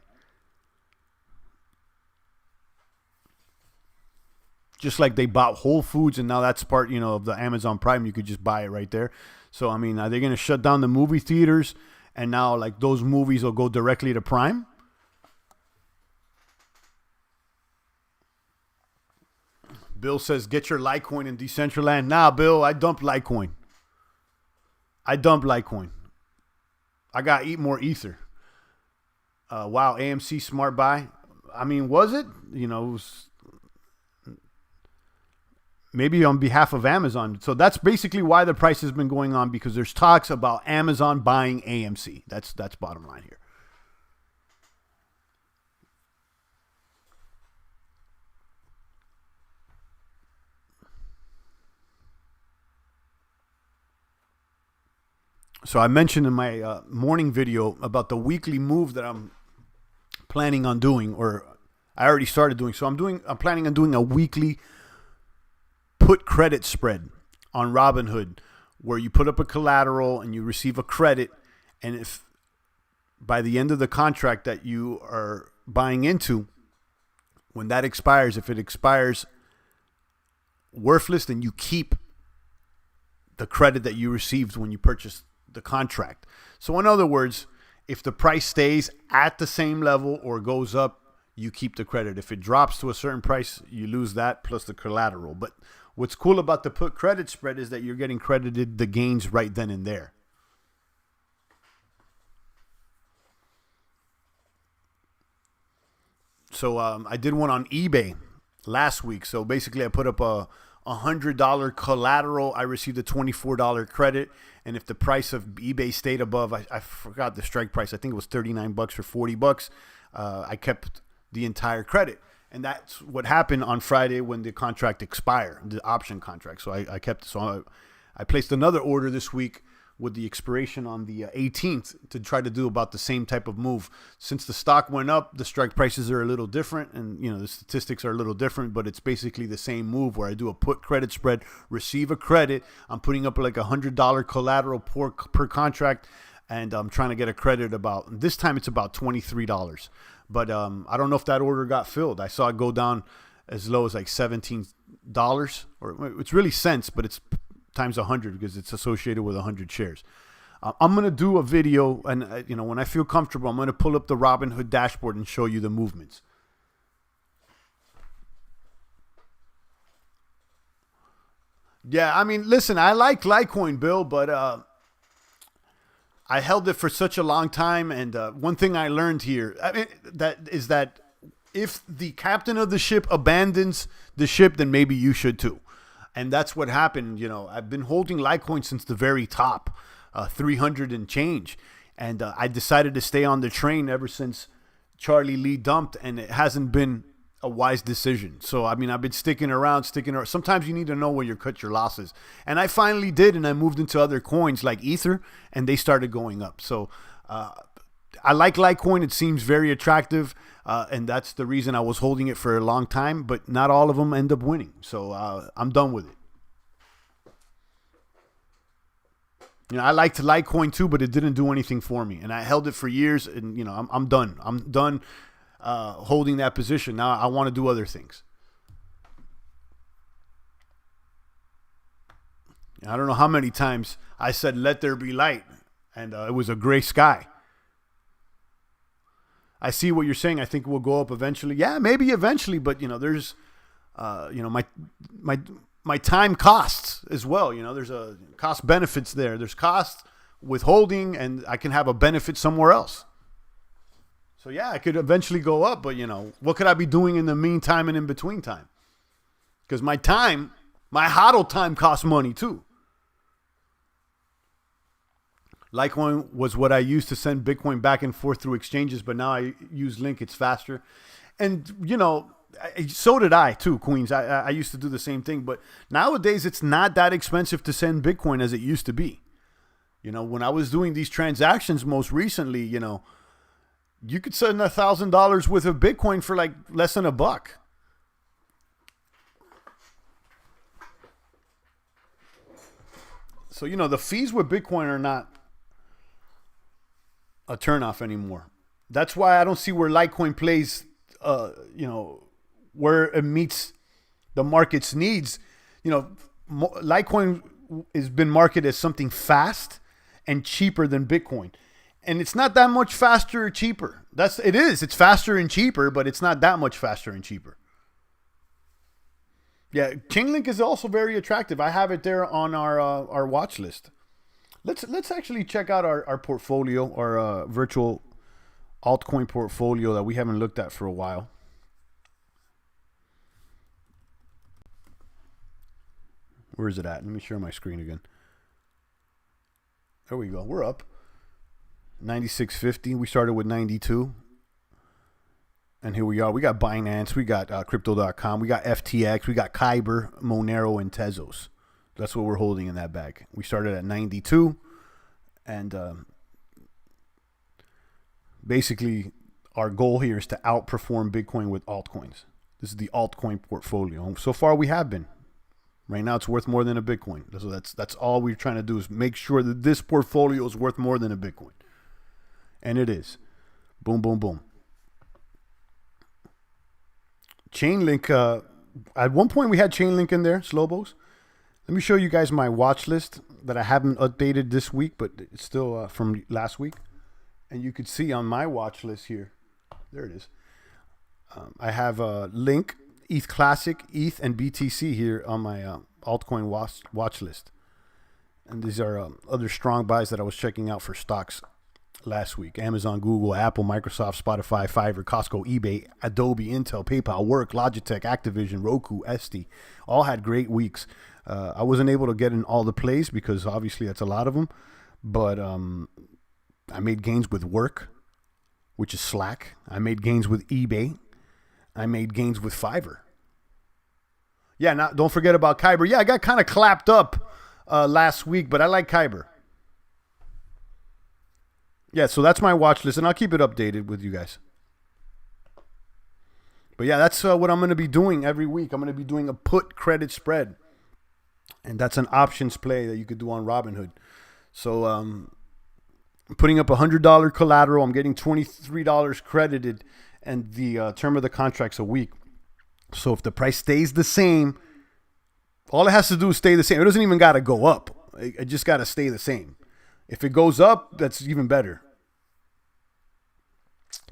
[SPEAKER 1] Just like they bought Whole Foods, and now that's part, of the Amazon Prime. You could just buy it right there. So, I mean, are they going to shut down the movie theaters, and now, like, those movies will go directly to Prime? Bill says, get your Litecoin in Decentraland. Nah, Bill, I dumped Litecoin. I got to eat more Ether. Wow, AMC smart buy. I mean, was it? It was maybe on behalf of Amazon. So that's basically why the price has been going on, because there's talks about Amazon buying AMC. That's bottom line here. So I mentioned in my morning video about the weekly move that I'm planning on doing, or I already started doing. So I'm planning on doing a weekly put credit spread on Robinhood, where you put up a collateral and you receive a credit, and if by the end of the contract that you are buying into, when that expires, if it expires worthless, then you keep the credit that you received when you purchased the contract. So in other words, if the price stays at the same level or goes up, you keep the credit. If it drops to a certain price, you lose that plus the collateral. But what's cool about the put credit spread is that you're getting credited the gains right then and there. So I did one on eBay last week. So basically I put up a $100 collateral. I received a $24 credit. And if the price of eBay stayed above, I forgot the strike price. I think it was $39 or $40. I kept the entire credit. And that's what happened on Friday when the contract expired, the option contract. So I kept it. So I placed another order this week with the expiration on the 18th to try to do about the same type of move. Since the stock went up, the strike prices are a little different, and the statistics are a little different, but it's basically the same move where I do a put credit spread, receive a credit. I'm putting up like $100 collateral per contract, and I'm trying to get a credit this time it's about $23. But I don't know if that order got filled. I saw it go down as low as like $17, or it's really cents, but it's times 100 because it's associated with 100 shares. I'm going to do a video, and when I feel comfortable, I'm going to pull up the Robinhood dashboard and show you the movements. Yeah, I mean, listen, I like Litecoin, Bill, but I held it for such a long time, and one thing I learned here is that if the captain of the ship abandons the ship, then maybe you should too. And that's what happened. I've been holding Litecoin since the very top, 300 and change. And I decided to stay on the train ever since Charlie Lee dumped, and it hasn't been a wise decision. So, I mean, I've been sticking around. Sometimes you need to know where you cut your losses. And I finally did, and I moved into other coins like Ether, and they started going up. So, I like Litecoin. It seems very attractive, and that's the reason I was holding it for a long time, but not all of them end up winning. So I'm done with it. I liked Litecoin too, but it didn't do anything for me, and I held it for years, and I'm done. I'm done holding that position. Now I want to do other things. I don't know how many times I said, "Let there be light," and it was a gray sky. I see what you're saying. I think we'll go up eventually. Yeah, maybe eventually, but there's, my time costs as well. There's a cost benefits there. There's costs with holding, and I can have a benefit somewhere else. So yeah, I could eventually go up, but what could I be doing in the meantime and in between time? Because my HODL time costs money too. Litecoin was what I used to send Bitcoin back and forth through exchanges, but now I use Link. It's faster. And, so did I too, Queens. I used to do the same thing, but nowadays it's not that expensive to send Bitcoin as it used to be. When I was doing these transactions most recently, you could send $1,000 worth of Bitcoin for like less than $1. So, the fees with Bitcoin are not a turnoff anymore. That's why I don't see where Litecoin plays, where it meets the market's needs. Litecoin has been marketed as something fast and cheaper than Bitcoin. And it's not that much faster or cheaper. It's faster and cheaper, but it's not that much faster and cheaper. Yeah, Chainlink is also very attractive. I have it there on our watch list. Let's actually check out our portfolio, our virtual altcoin portfolio that we haven't looked at for a while. Where is it at? Let me share my screen again. There we go. We're up. 96.50. We started with 92. And here we are. We got Binance. We got Crypto.com. We got FTX. We got Kyber, Monero, and Tezos. That's what we're holding in that bag. We started at 92. And basically, our goal here is to outperform Bitcoin with altcoins. This is the altcoin portfolio. So far, we have been. Right now, it's worth more than a Bitcoin. So that's all we're trying to do is make sure that this portfolio is worth more than a Bitcoin. And it is. Boom, boom, boom. Chainlink, at one point we had Chainlink in there, Slowbos. Let me show you guys my watch list that I haven't updated this week, but it's still from last week. And you could see on my watch list here, there it is. I have Link, ETH Classic, ETH, and BTC here on my altcoin watch list. And these are other strong buys that I was checking out for stocks last week. Amazon, Google, Apple, Microsoft, Spotify, Fiverr, Costco, eBay, Adobe, Intel, PayPal, Work, Logitech, Activision, Roku, Etsy. All had great weeks. I wasn't able to get in all the plays because obviously that's a lot of them. But I made gains with Work, which is Slack. I made gains with eBay. I made gains with Fiverr. Yeah, don't forget about Kyber. Yeah, I got kind of clapped up last week, but I like Kyber. Yeah, so that's my watch list, and I'll keep it updated with you guys. But yeah, that's what I'm going to be doing every week. I'm going to be doing a put credit spread, and that's an options play that you could do on Robinhood. So I'm putting up $100 collateral. I'm getting $23 credited, and the term of the contract's a week. So if the price stays the same, all it has to do is stay the same. It doesn't even got to go up. It just got to stay the same. If it goes up, that's even better.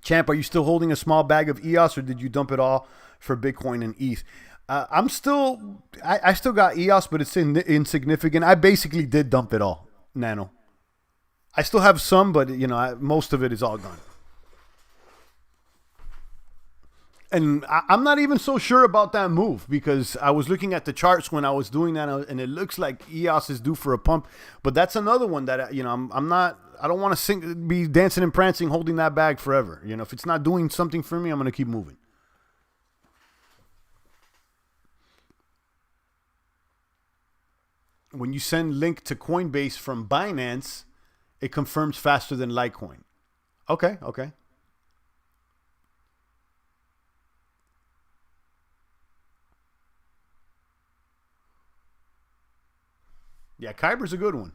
[SPEAKER 1] Champ, are you still holding a small bag of EOS, or did you dump it all for Bitcoin and ETH? I still got EOS, but it's insignificant. I basically did dump it all, Nano. I still have some, but most of it is all gone. And I'm not even so sure about that move because I was looking at the charts when I was doing that, and it looks like EOS is due for a pump. But that's another one that I'm not. I don't want to be dancing and prancing holding that bag forever. If it's not doing something for me, I'm going to keep moving. When you send link to Coinbase from Binance, it confirms faster than Litecoin. Okay. Yeah, Kyber's a good one.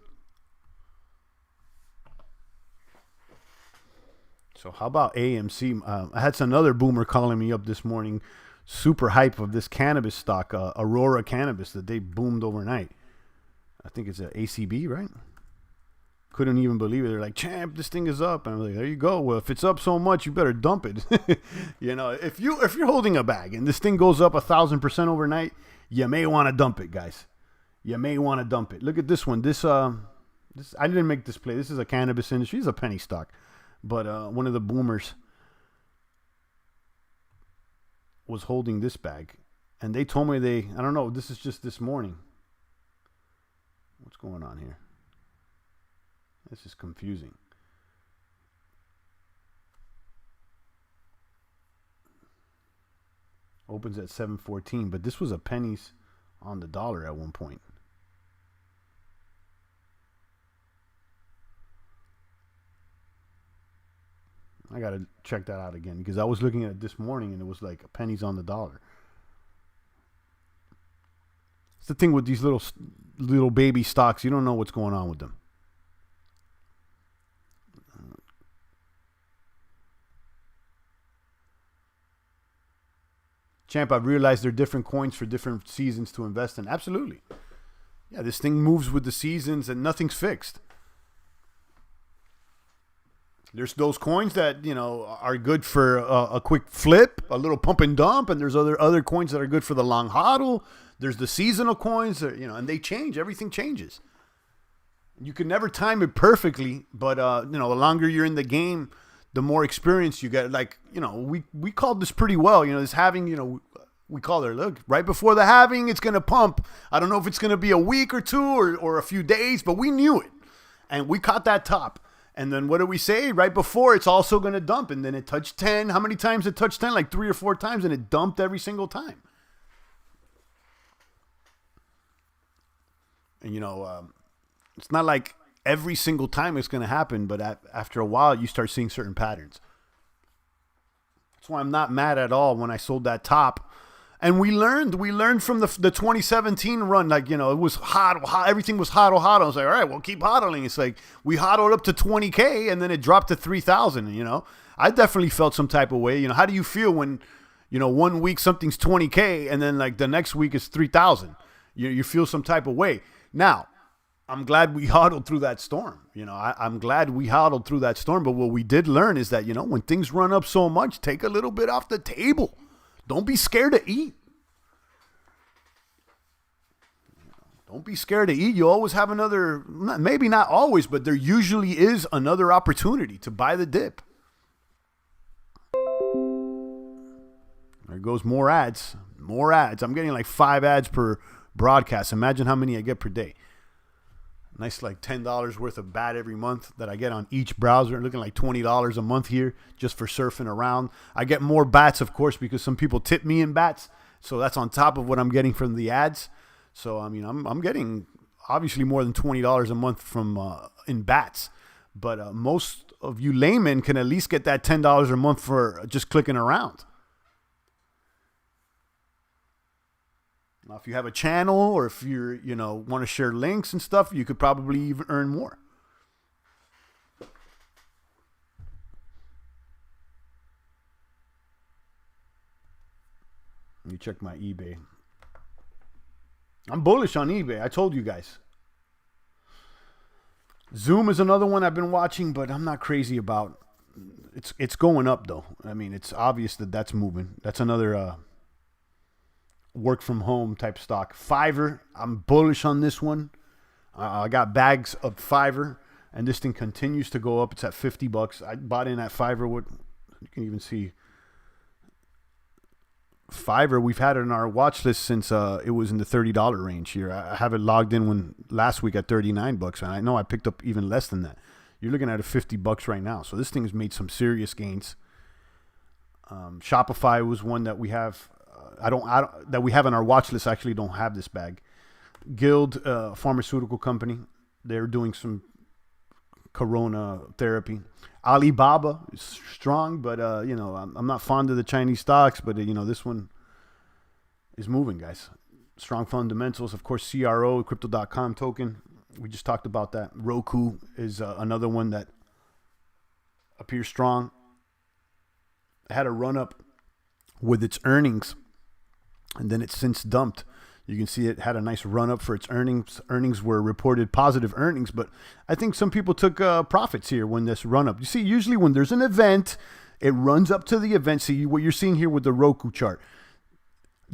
[SPEAKER 1] So how about AMC? I had another boomer calling me up this morning, super hype of this cannabis stock, Aurora Cannabis, that they boomed overnight. I think it's an ACB, right? Couldn't even believe it. They're like, champ, this thing is up. And I'm like, there you go. Well, if it's up so much, you better dump it. If you're holding a bag and this thing goes up 1,000% overnight, you may want to dump it, guys. You may want to dump it. Look at this one. This I didn't make this play. This is a cannabis industry. It's a penny stock. But one of the boomers was holding this bag. And they told me I don't know, this is just this morning. What's going on here? This is confusing. Opens at 7.14, but this was a pennies on the dollar at one point. I got to check that out again because I was looking at it this morning and it was like pennies on the dollar. It's the thing with these little baby stocks. You don't know what's going on with them. Champ, I've realized there are different coins for different seasons to invest in. Absolutely. Yeah, this thing moves with the seasons and nothing's fixed. There's those coins that, are good for a quick flip, a little pump and dump, and there's other coins that are good for the long hodl. There's the seasonal coins, and they change. Everything changes. You can never time it perfectly, but, the longer you're in the game, the more experience you get. Like, we called this pretty well. This halving, we call it, look, right before the halving, it's going to pump. I don't know if it's going to be a week or two or a few days, but we knew it. And we caught that top. And then what do we say? Right before, it's also going to dump. And then it touched 10. How many times it touched 10? Like 3 or 4 times, and it dumped every single time. And, it's not like every single time it's going to happen, but after a while, you start seeing certain patterns. That's why I'm not mad at all when I sold that top And we learned from the 2017 run, like, it was hot, everything was hot. I was like, all right, well, keep hodling. It's like we hodled up to 20K and then it dropped to 3,000, I definitely felt some type of way. How do you feel when, 1 week something's 20K and then like the next week is 3,000? You feel some type of way. Now, I'm glad we hodled through that storm. I'm glad we hodled through that storm. But what we did learn is that, when things run up so much, take a little bit off the table. Don't be scared to eat. Don't be scared to eat. You always have another, maybe not always, but there usually is another opportunity to buy the dip. There goes more ads. More ads. I'm getting like 5 ads per broadcast. Imagine how many I get per day. Nice like $10 worth of bat every month that I get on each browser. Looking like $20 a month here just for surfing around. I get more bats, of course, because some people tip me in bats. So that's on top of what I'm getting from the ads. So, I'm getting obviously more than $20 a month from in bats. But most of you laymen can at least get that $10 a month for just clicking around. Now, if you have a channel or if you're, want to share links and stuff, you could probably even earn more. Let me check my eBay. I'm bullish on eBay. I told you guys. Zoom is another one I've been watching, but I'm not crazy about. It's going up, though. It's obvious that that's moving. That's another work from home type stock. Fiverr, I'm bullish on this one. I got bags of Fiverr, and this thing continues to go up. It's at $50. I bought in at Fiverr. You can even see Fiverr. We've had it on our watch list since it was in the $30 range here. I have it logged in last week at $39, and I know I picked up even less than that. You're looking at $50 right now. So this thing has made some serious gains. Shopify was one that we have. That we have on our watch list. I actually don't have this bag. Guild, pharmaceutical company, they're doing some corona therapy. Alibaba is strong, but I'm not fond of the Chinese stocks, but this one is moving, guys. Strong fundamentals, of course. CRO, Crypto.com token. We just talked about that. Roku is another one that appears strong. It had a run up with its earnings, and then it's since dumped. You can see it had a nice run up for its earnings. Earnings were reported positive earnings, but I think some people took profits here when this run up. You see, usually when there's an event, it runs up to the event. See what you're seeing here with the Roku chart.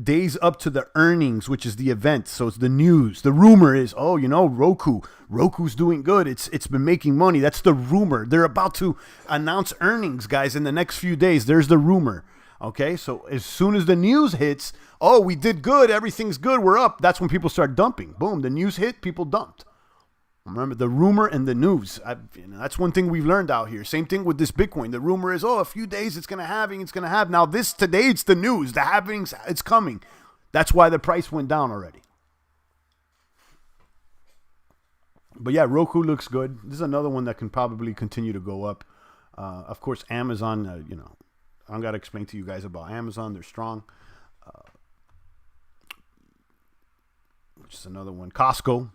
[SPEAKER 1] Days up to the earnings, which is the event. So it's the news. The rumor is, Roku's doing good. It's been making money. That's the rumor. They're about to announce earnings, guys, in the next few days. There's the rumor. Okay, so as soon as the news hits, we did good, everything's good, we're up. That's when people start dumping. Boom, the news hit, people dumped. Remember, the rumor and the news. That's one thing we've learned out here. Same thing with this Bitcoin. The rumor is, a few days it's going to have. Now today it's the news. The happenings, it's coming. That's why the price went down already. But yeah, Roku looks good. This is another one that can probably continue to go up. Of course, Amazon, I don't got to explain to you guys about Amazon. They're strong. Which is another one. Costco.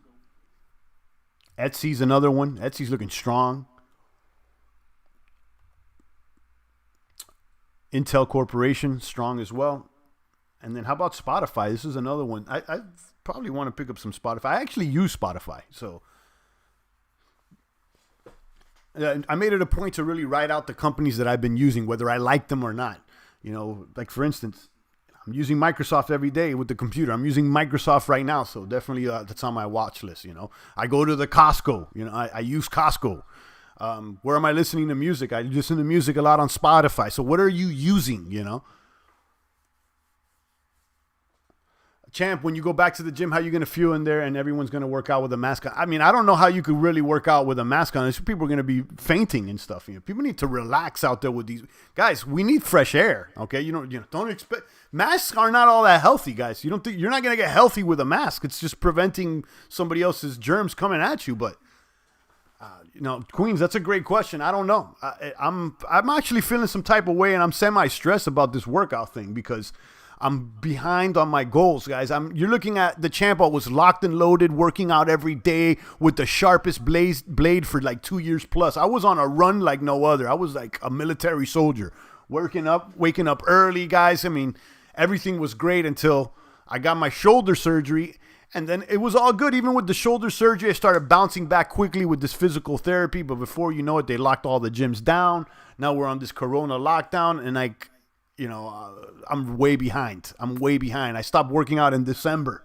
[SPEAKER 1] Etsy's another one. Etsy's looking strong. Intel Corporation, strong as well. And then how about Spotify? This is another one. I probably want to pick up some Spotify. I actually use Spotify. So I made it a point to really write out the companies that I've been using, whether I like them or not. Like for instance, I'm using Microsoft every day with the computer. I'm using Microsoft right now, so definitely that's on my watch list. I go to the Costco. I use Costco. Where am I listening to music? I listen to music a lot on Spotify. So what are you using? Champ, when you go back to the gym, how are you going to feel in there and everyone's going to work out with a mask on? I don't know how you could really work out with a mask on. People are going to be fainting and stuff. People need to relax out there with these guys. We need fresh air. Okay. Don't expect masks are not all that healthy, guys. You're not going to get healthy with a mask. It's just preventing somebody else's germs coming at you. But Queens, that's a great question. I don't know. I'm actually feeling some type of way, and I'm semi-stressed about this workout thing because I'm behind on my goals, guys. You're looking at the champ. I was locked and loaded, working out every day with the sharpest blade for like 2 years plus. I was on a run like no other. I was like a military soldier, waking up early, guys. I mean, everything was great until I got my shoulder surgery, and then it was all good. Even with the shoulder surgery, I started bouncing back quickly with this physical therapy, but before you know it, they locked all the gyms down. Now we're on this Corona lockdown, and I'm way behind. I stopped working out in December.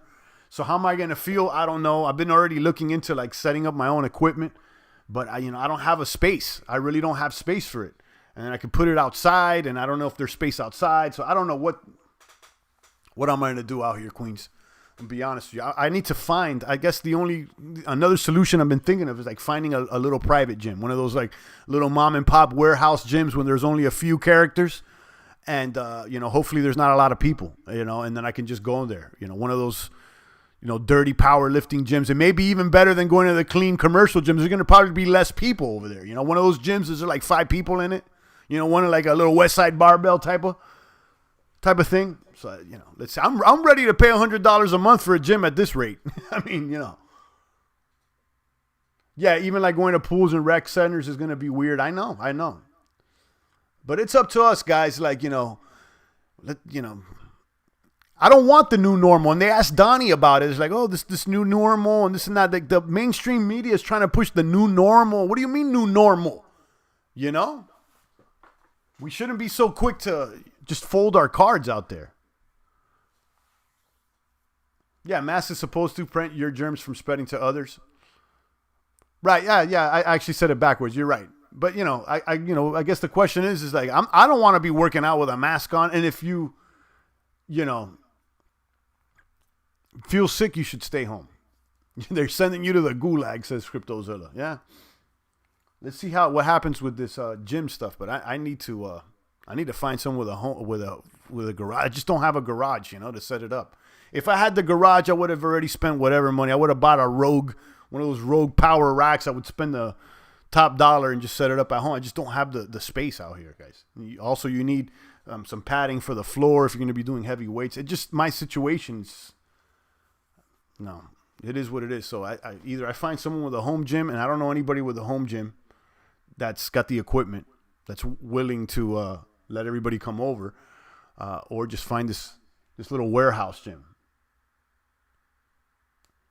[SPEAKER 1] So how am I going to feel? I don't know. I've been already looking into like setting up my own equipment, but I don't have a space. I really don't have space for it. And I could put it outside, and I don't know if there's space outside. So I don't know what I'm going to do out here, Queens. And be honest with you, I need to find, I guess another solution I've been thinking of is like finding a little private gym. One of those like little mom and pop warehouse gyms when there's only a few characters. And, hopefully there's not a lot of people, and then I can just go in there, one of those, dirty powerlifting gyms. It may be even better than going to the clean commercial gyms. There's going to probably be less people over there. One of those gyms, is there like 5 people in it? One of like a little West Side Barbell type of thing. So, let's see. I'm ready to pay $100 a month for a gym at this rate. I mean, yeah, even like going to pools and rec centers is going to be weird. I know. But it's up to us, guys. Like, I don't want the new normal. And they asked Donnie about it. It's like, oh, this new normal and this and that. Like, the mainstream media is trying to push the new normal. What do you mean new normal? We shouldn't be so quick to just fold our cards out there. Yeah, mask is supposed to prevent your germs from spreading to others. Right, yeah, I actually said it backwards. You're right. But, I guess the question is like, I don't want to be working out with a mask on. And if you feel sick, you should stay home. They're sending you to the gulag, says Cryptozilla. Yeah. Let's see what happens with this gym stuff. But I need to find someone with a garage. I just don't have a garage, to set it up. If I had the garage, I would have already spent whatever money. I would have bought one of those Rogue power racks. I would spend the top dollar and just set it up at home. I just don't have the space out here, guys. Also, you need some padding for the floor if you're going to be doing heavy weights. It just, my situation's, no, it is what it is. So I either I find someone with a home gym, and I don't know anybody with a home gym that's got the equipment that's willing to let everybody come over, or just find this little warehouse gym.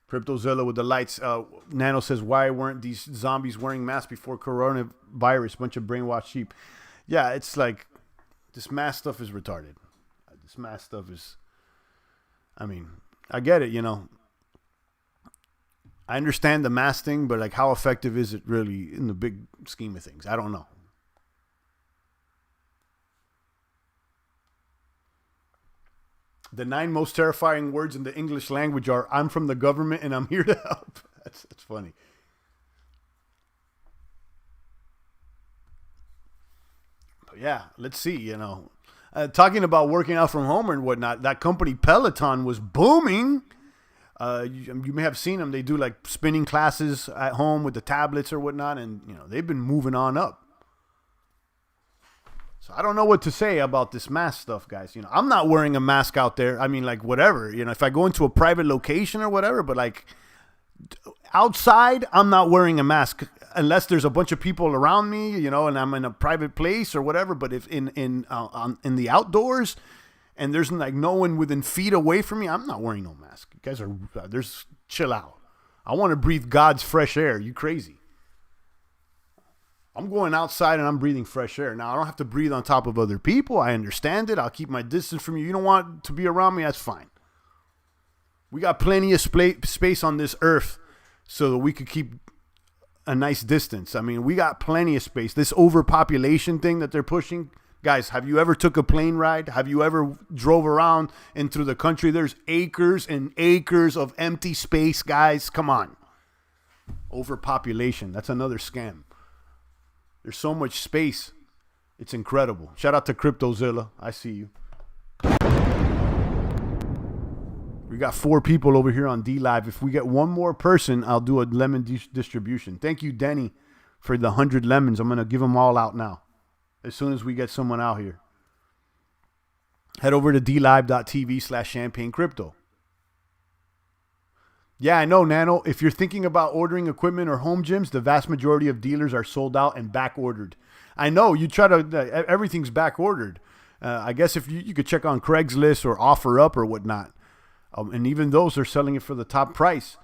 [SPEAKER 1] Cryptozilla with the lights. Nano says, why weren't these zombies wearing masks before coronavirus? Bunch of brainwashed sheep. Yeah, it's like, this mask stuff is retarded. This mask stuff is, I mean, I get it, I understand the mask thing, but like, how effective is it really in the big scheme of things? I don't know. The 9 most terrifying words in the English language are, I'm from the government and I'm here to help. That's funny. But yeah, let's see, talking about working out from home and whatnot, that company Peloton was booming. You may have seen them. They do like spinning classes at home with the tablets or whatnot. And, they've been moving on up. So I don't know what to say about this mask stuff, guys. I'm not wearing a mask out there. I mean, like, whatever. If I go into a private location or whatever, but like outside, I'm not wearing a mask unless there's a bunch of people around me, and I'm in a private place or whatever. But if in the outdoors and there's like no one within feet away from me, I'm not wearing no mask. You guys there's chill out. I want to breathe God's fresh air. You crazy? I'm going outside and I'm breathing fresh air. Now, I don't have to breathe on top of other people. I understand it. I'll keep my distance from you. You don't want to be around me? That's fine. We got plenty of space on this earth so that we could keep a nice distance. I mean, we got plenty of space. This overpopulation thing that they're pushing. Guys, have you ever took a plane ride? Have you ever drove around and through the country? There's acres and acres of empty space, guys. Come on. Overpopulation. That's another scam. There's so much space. It's incredible. Shout out to Cryptozilla. I see you. We got 4 people over here on D Live. If we get one more person, I'll do a lemon distribution. Thank you, Denny, for the 100 lemons. I'm going to give them all out now as soon as we get someone out here. Head over to dlive.tv/champagne crypto. Yeah, I know, Nano. If you're thinking about ordering equipment or home gyms, the vast majority of dealers are sold out and back ordered. I know you try to, everything's back ordered. I guess if you could check on Craigslist or OfferUp or whatnot. And even those are selling it for the top price.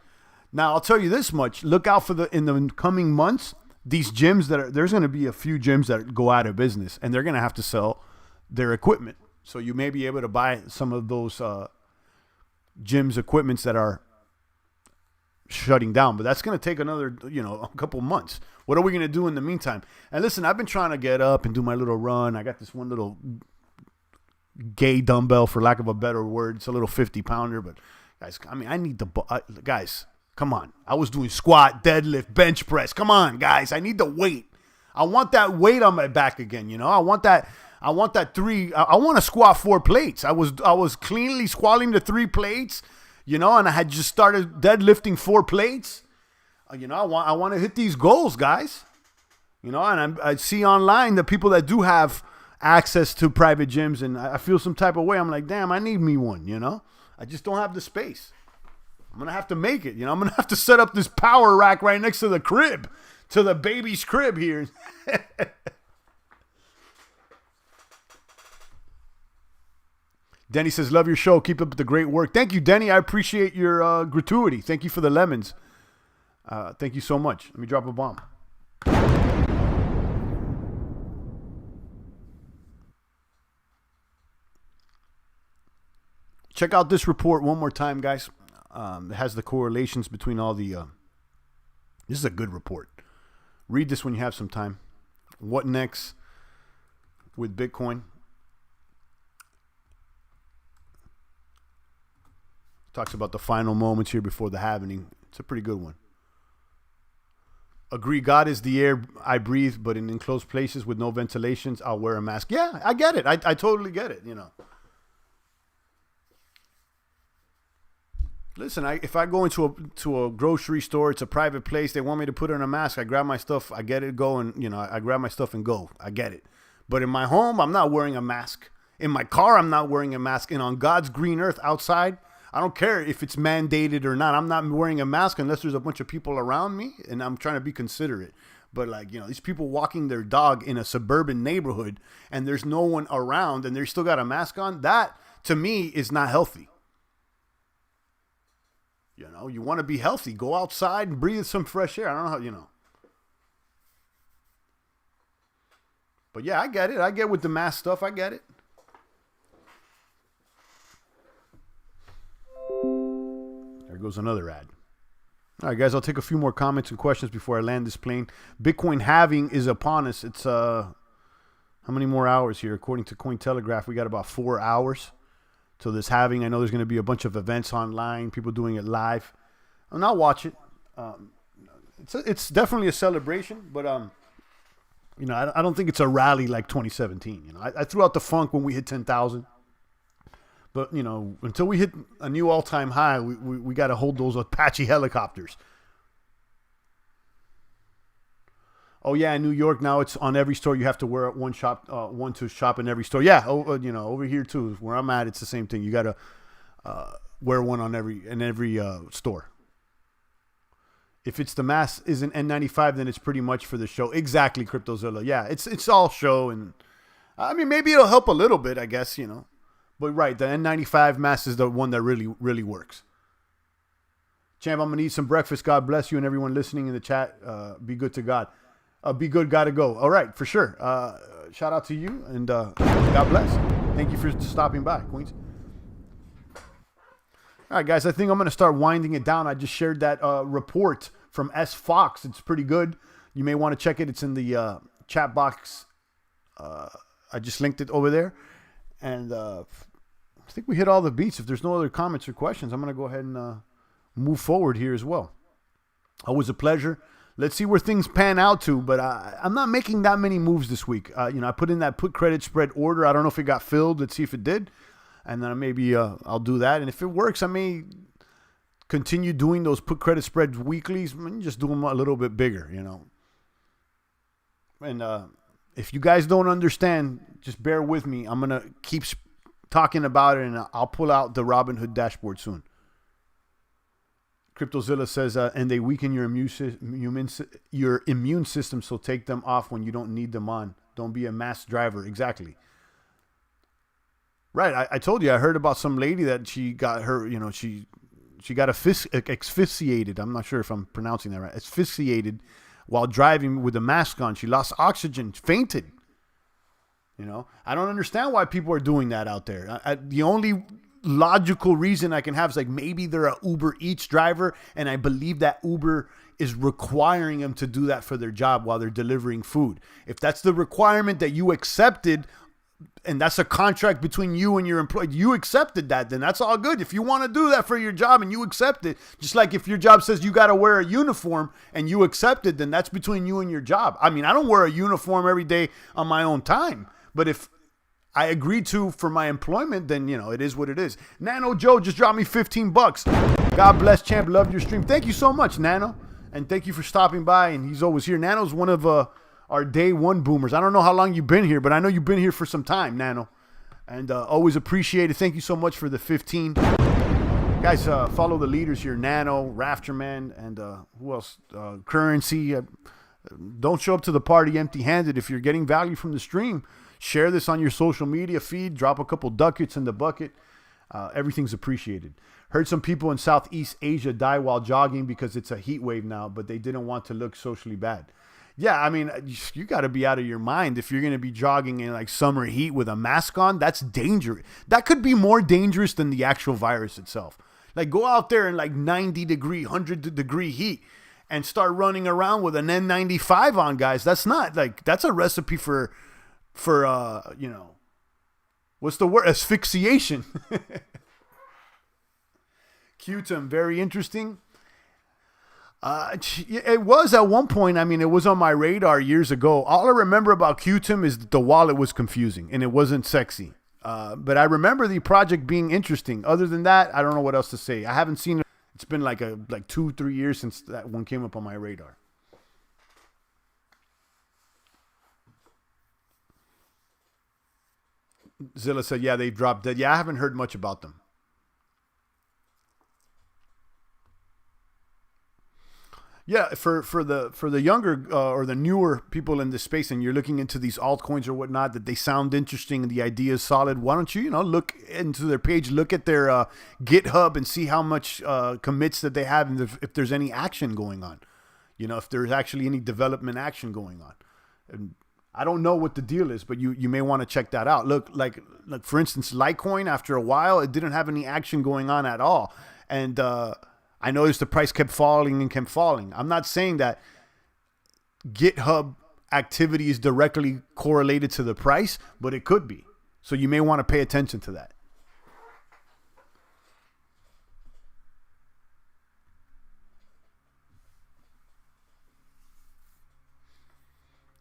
[SPEAKER 1] Now, I'll tell you this much. Look out for in the coming months, these gyms there's going to be a few gyms that go out of business and they're going to have to sell their equipment. So you may be able to buy some of those gyms equipments that are shutting down, but that's going to take another, a couple months. What are we going to do in the meantime? And listen, I've been trying to get up and do my little run. I got this one little gay dumbbell, for lack of a better word. It's a little 50-pounder, but guys, I need guys, come on. I was doing squat, deadlift, bench press. Come on, guys. I need the weight. I want that weight on my back again. I want that 3. I want to squat 4 plates. I was cleanly squatting the 3 plates. And I had just started deadlifting 4 plates. I want to hit these goals, guys. And I see online the people that do have access to private gyms, and I feel some type of way. I'm like, damn, I need me one, I just don't have the space. I'm going to have to make it, I'm going to have to set up this power rack right next to the crib, to the baby's crib here. Denny says, love your show. Keep up the great work. Thank you, Denny. I appreciate your gratuity. Thank you for the lemons. Thank you so much. Let me drop a bomb. Check out this report one more time, guys. It has the correlations between all the... this is a good report. Read this when you have some time. What next with Bitcoin? Talks about the final moments here before the halving. It's a pretty good one. Agree, God is the air I breathe, but in enclosed places with no ventilations, I'll wear a mask. Yeah, I get it. I totally get it, Listen, if I go into a grocery store, it's a private place, they want me to put on a mask, I grab my stuff, I get it, go, and, I grab my stuff and go. I get it. But in my home, I'm not wearing a mask. In my car, I'm not wearing a mask. And on God's green earth outside, I don't care if it's mandated or not. I'm not wearing a mask unless there's a bunch of people around me, and I'm trying to be considerate. But these people walking their dog in a suburban neighborhood and there's no one around and they still got a mask on, that to me is not healthy. You want to be healthy. Go outside and breathe some fresh air. I don't know how, But yeah, I get it. I get with the mask stuff. I get it. There goes another ad. All right, guys, I'll take a few more comments and questions before I land this plane. Bitcoin halving is upon us. It's how many more hours here? According to Cointelegraph, we got about 4 hours till this halving. I know there's going to be a bunch of events online, people doing it live. And I'll watch it. It's definitely a celebration, but I don't think it's a rally like 2017. I threw out the funk when we hit 10,000. But, until we hit a new all-time high, we got to hold those Apache helicopters. Oh, yeah, in New York now it's on every store. You have to wear one to shop in every store. Yeah, over here too, where I'm at, it's the same thing. You got to wear one in every store. If it's the mask isn't N95, then it's pretty much for the show. Exactly, CryptoZilla. Yeah, it's all show. And I mean, maybe it'll help a little bit, I guess, But right, the N95 mask is the one that really, really works. Champ, I'm going to eat some breakfast. God bless you and everyone listening in the chat. Be good to God. Be good, gotta go. All right, for sure. Shout out to you, and God bless. Thank you for stopping by, Queens. All right, guys, I think I'm going to start winding it down. I just shared that report from S. Fox. It's pretty good. You may want to check it. It's in the chat box. I just linked it over there. And I think we hit all the beats. If there's no other comments or questions, I'm going to go ahead and move forward here as well. Always a pleasure. Let's see where things pan out to, but I'm not making that many moves this week. I put in that put credit spread order. I don't know if it got filled. Let's see if it did. And then maybe I'll do that. And if it works, I may continue doing those put credit spreads weeklies. Just do them a little bit bigger, And if you guys don't understand, just bear with me. I'm going to keep talking about it, and I'll pull out the Robinhood dashboard soon. CryptoZilla says, and they weaken your immune system, so take them off when you don't need them on. Don't be a mass driver. Exactly. Right. I told you, I heard about some lady that she got her, she got asphyxiated. I'm not sure if I'm pronouncing that right. Asphyxiated while driving with a mask on. She lost oxygen, fainted. I don't understand why people are doing that out there. The only logical reason I can have is like maybe they're a Uber Eats driver, and I believe that Uber is requiring them to do that for their job while they're delivering food. If that's the requirement that you accepted, and that's a contract between you and your employee, you accepted that, then that's all good. If you want to do that for your job and you accept it, just like if your job says you got to wear a uniform and you accept it, then that's between you and your job. I mean, I don't wear a uniform every day on my own time, but if I agreed to for my employment, then, it is what it is. Nano Joe just dropped me $15. God bless, champ. Love your stream. Thank you so much, Nano. And thank you for stopping by. And he's always here. Nano's one of our day one boomers. I don't know how long you've been here, but I know you've been here for some time, Nano. And always appreciate it. Thank you so much for the 15. Guys, follow the leaders here. Nano, Rafterman, and who else? Currency. Don't show up to the party empty-handed. If you're getting value from the stream, share this on your social media feed. Drop a couple ducats in the bucket. Everything's appreciated. Heard some people in Southeast Asia die while jogging because it's a heat wave now, but they didn't want to look socially bad. Yeah, I mean, you got to be out of your mind if you're going to be jogging in like summer heat with a mask on. That's dangerous. That could be more dangerous than the actual virus itself. Like, go out there in like 90-degree, 100-degree heat and start running around with an N95 on, guys. That's not like, that's a recipe for what's the word? Asphyxiation. Qtum, very interesting. It was at one point. I mean, it was on my radar years ago. All I remember about Qtum is that the wallet was confusing and it wasn't sexy. But I remember the project being interesting. Other than that, I don't know what else to say. I haven't seen it. It's been like 2-3 years since that one came up on my radar. Zilla said, yeah, they've dropped dead. Yeah, I haven't heard much about them. Yeah, for the younger or the newer people in this space, and you're looking into these altcoins or whatnot, that they sound interesting and the idea is solid, why don't you, look into their page, look at their GitHub and see how much commits that they have and if there's any action going on. If there's actually any development action going on. And I don't know what the deal is, but you may want to check that out. Look, like for instance, Litecoin, after a while, it didn't have any action going on at all. And I noticed the price kept falling and kept falling. I'm not saying that GitHub activity is directly correlated to the price, but it could be. So you may want to pay attention to that.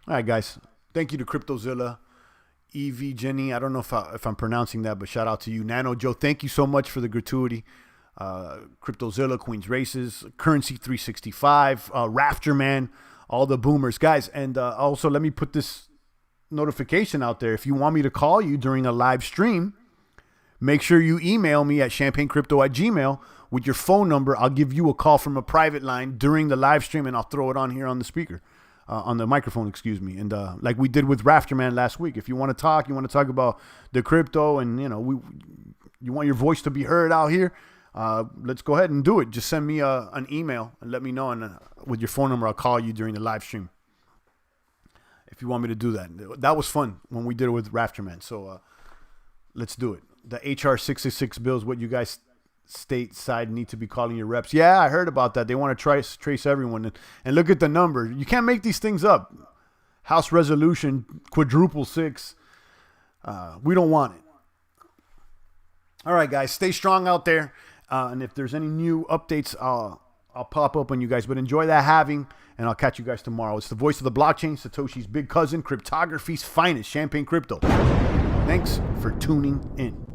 [SPEAKER 1] All right, guys. Thank you to CryptoZilla, EV Jenny. I don't know if I'm pronouncing that, but shout out to you. Nano Joe, thank you so much for the gratuity. CryptoZilla, Queen's Races, Currency 365, Rafterman, all the boomers, guys. And also, let me put this notification out there. If you want me to call you during a live stream, make sure you email me at champagnecrypto@gmail.com with your phone number. I'll give you a call from a private line during the live stream, and I'll throw it on here on the speaker. On the microphone, excuse me. And like we did with Rafterman last week, if you want to talk about the crypto and, you want your voice to be heard out here, let's go ahead and do it. Just send me an email and let me know. And with your phone number, I'll call you during the live stream if you want me to do that. That was fun when we did it with Rafterman. So let's do it. The HR 666 bills, what you guys stateside need to be calling your reps. Yeah, I heard about that. They want to trace everyone and look at the number. You can't make these things up. House resolution quadruple 6. We don't want it. All right, guys, stay strong out there. And if there's any new updates, I'll pop up on you guys. But enjoy that halving, and I'll catch you guys tomorrow. It's the voice of the blockchain, Satoshi's big cousin, cryptography's finest, Champagne Crypto. Thanks for tuning in.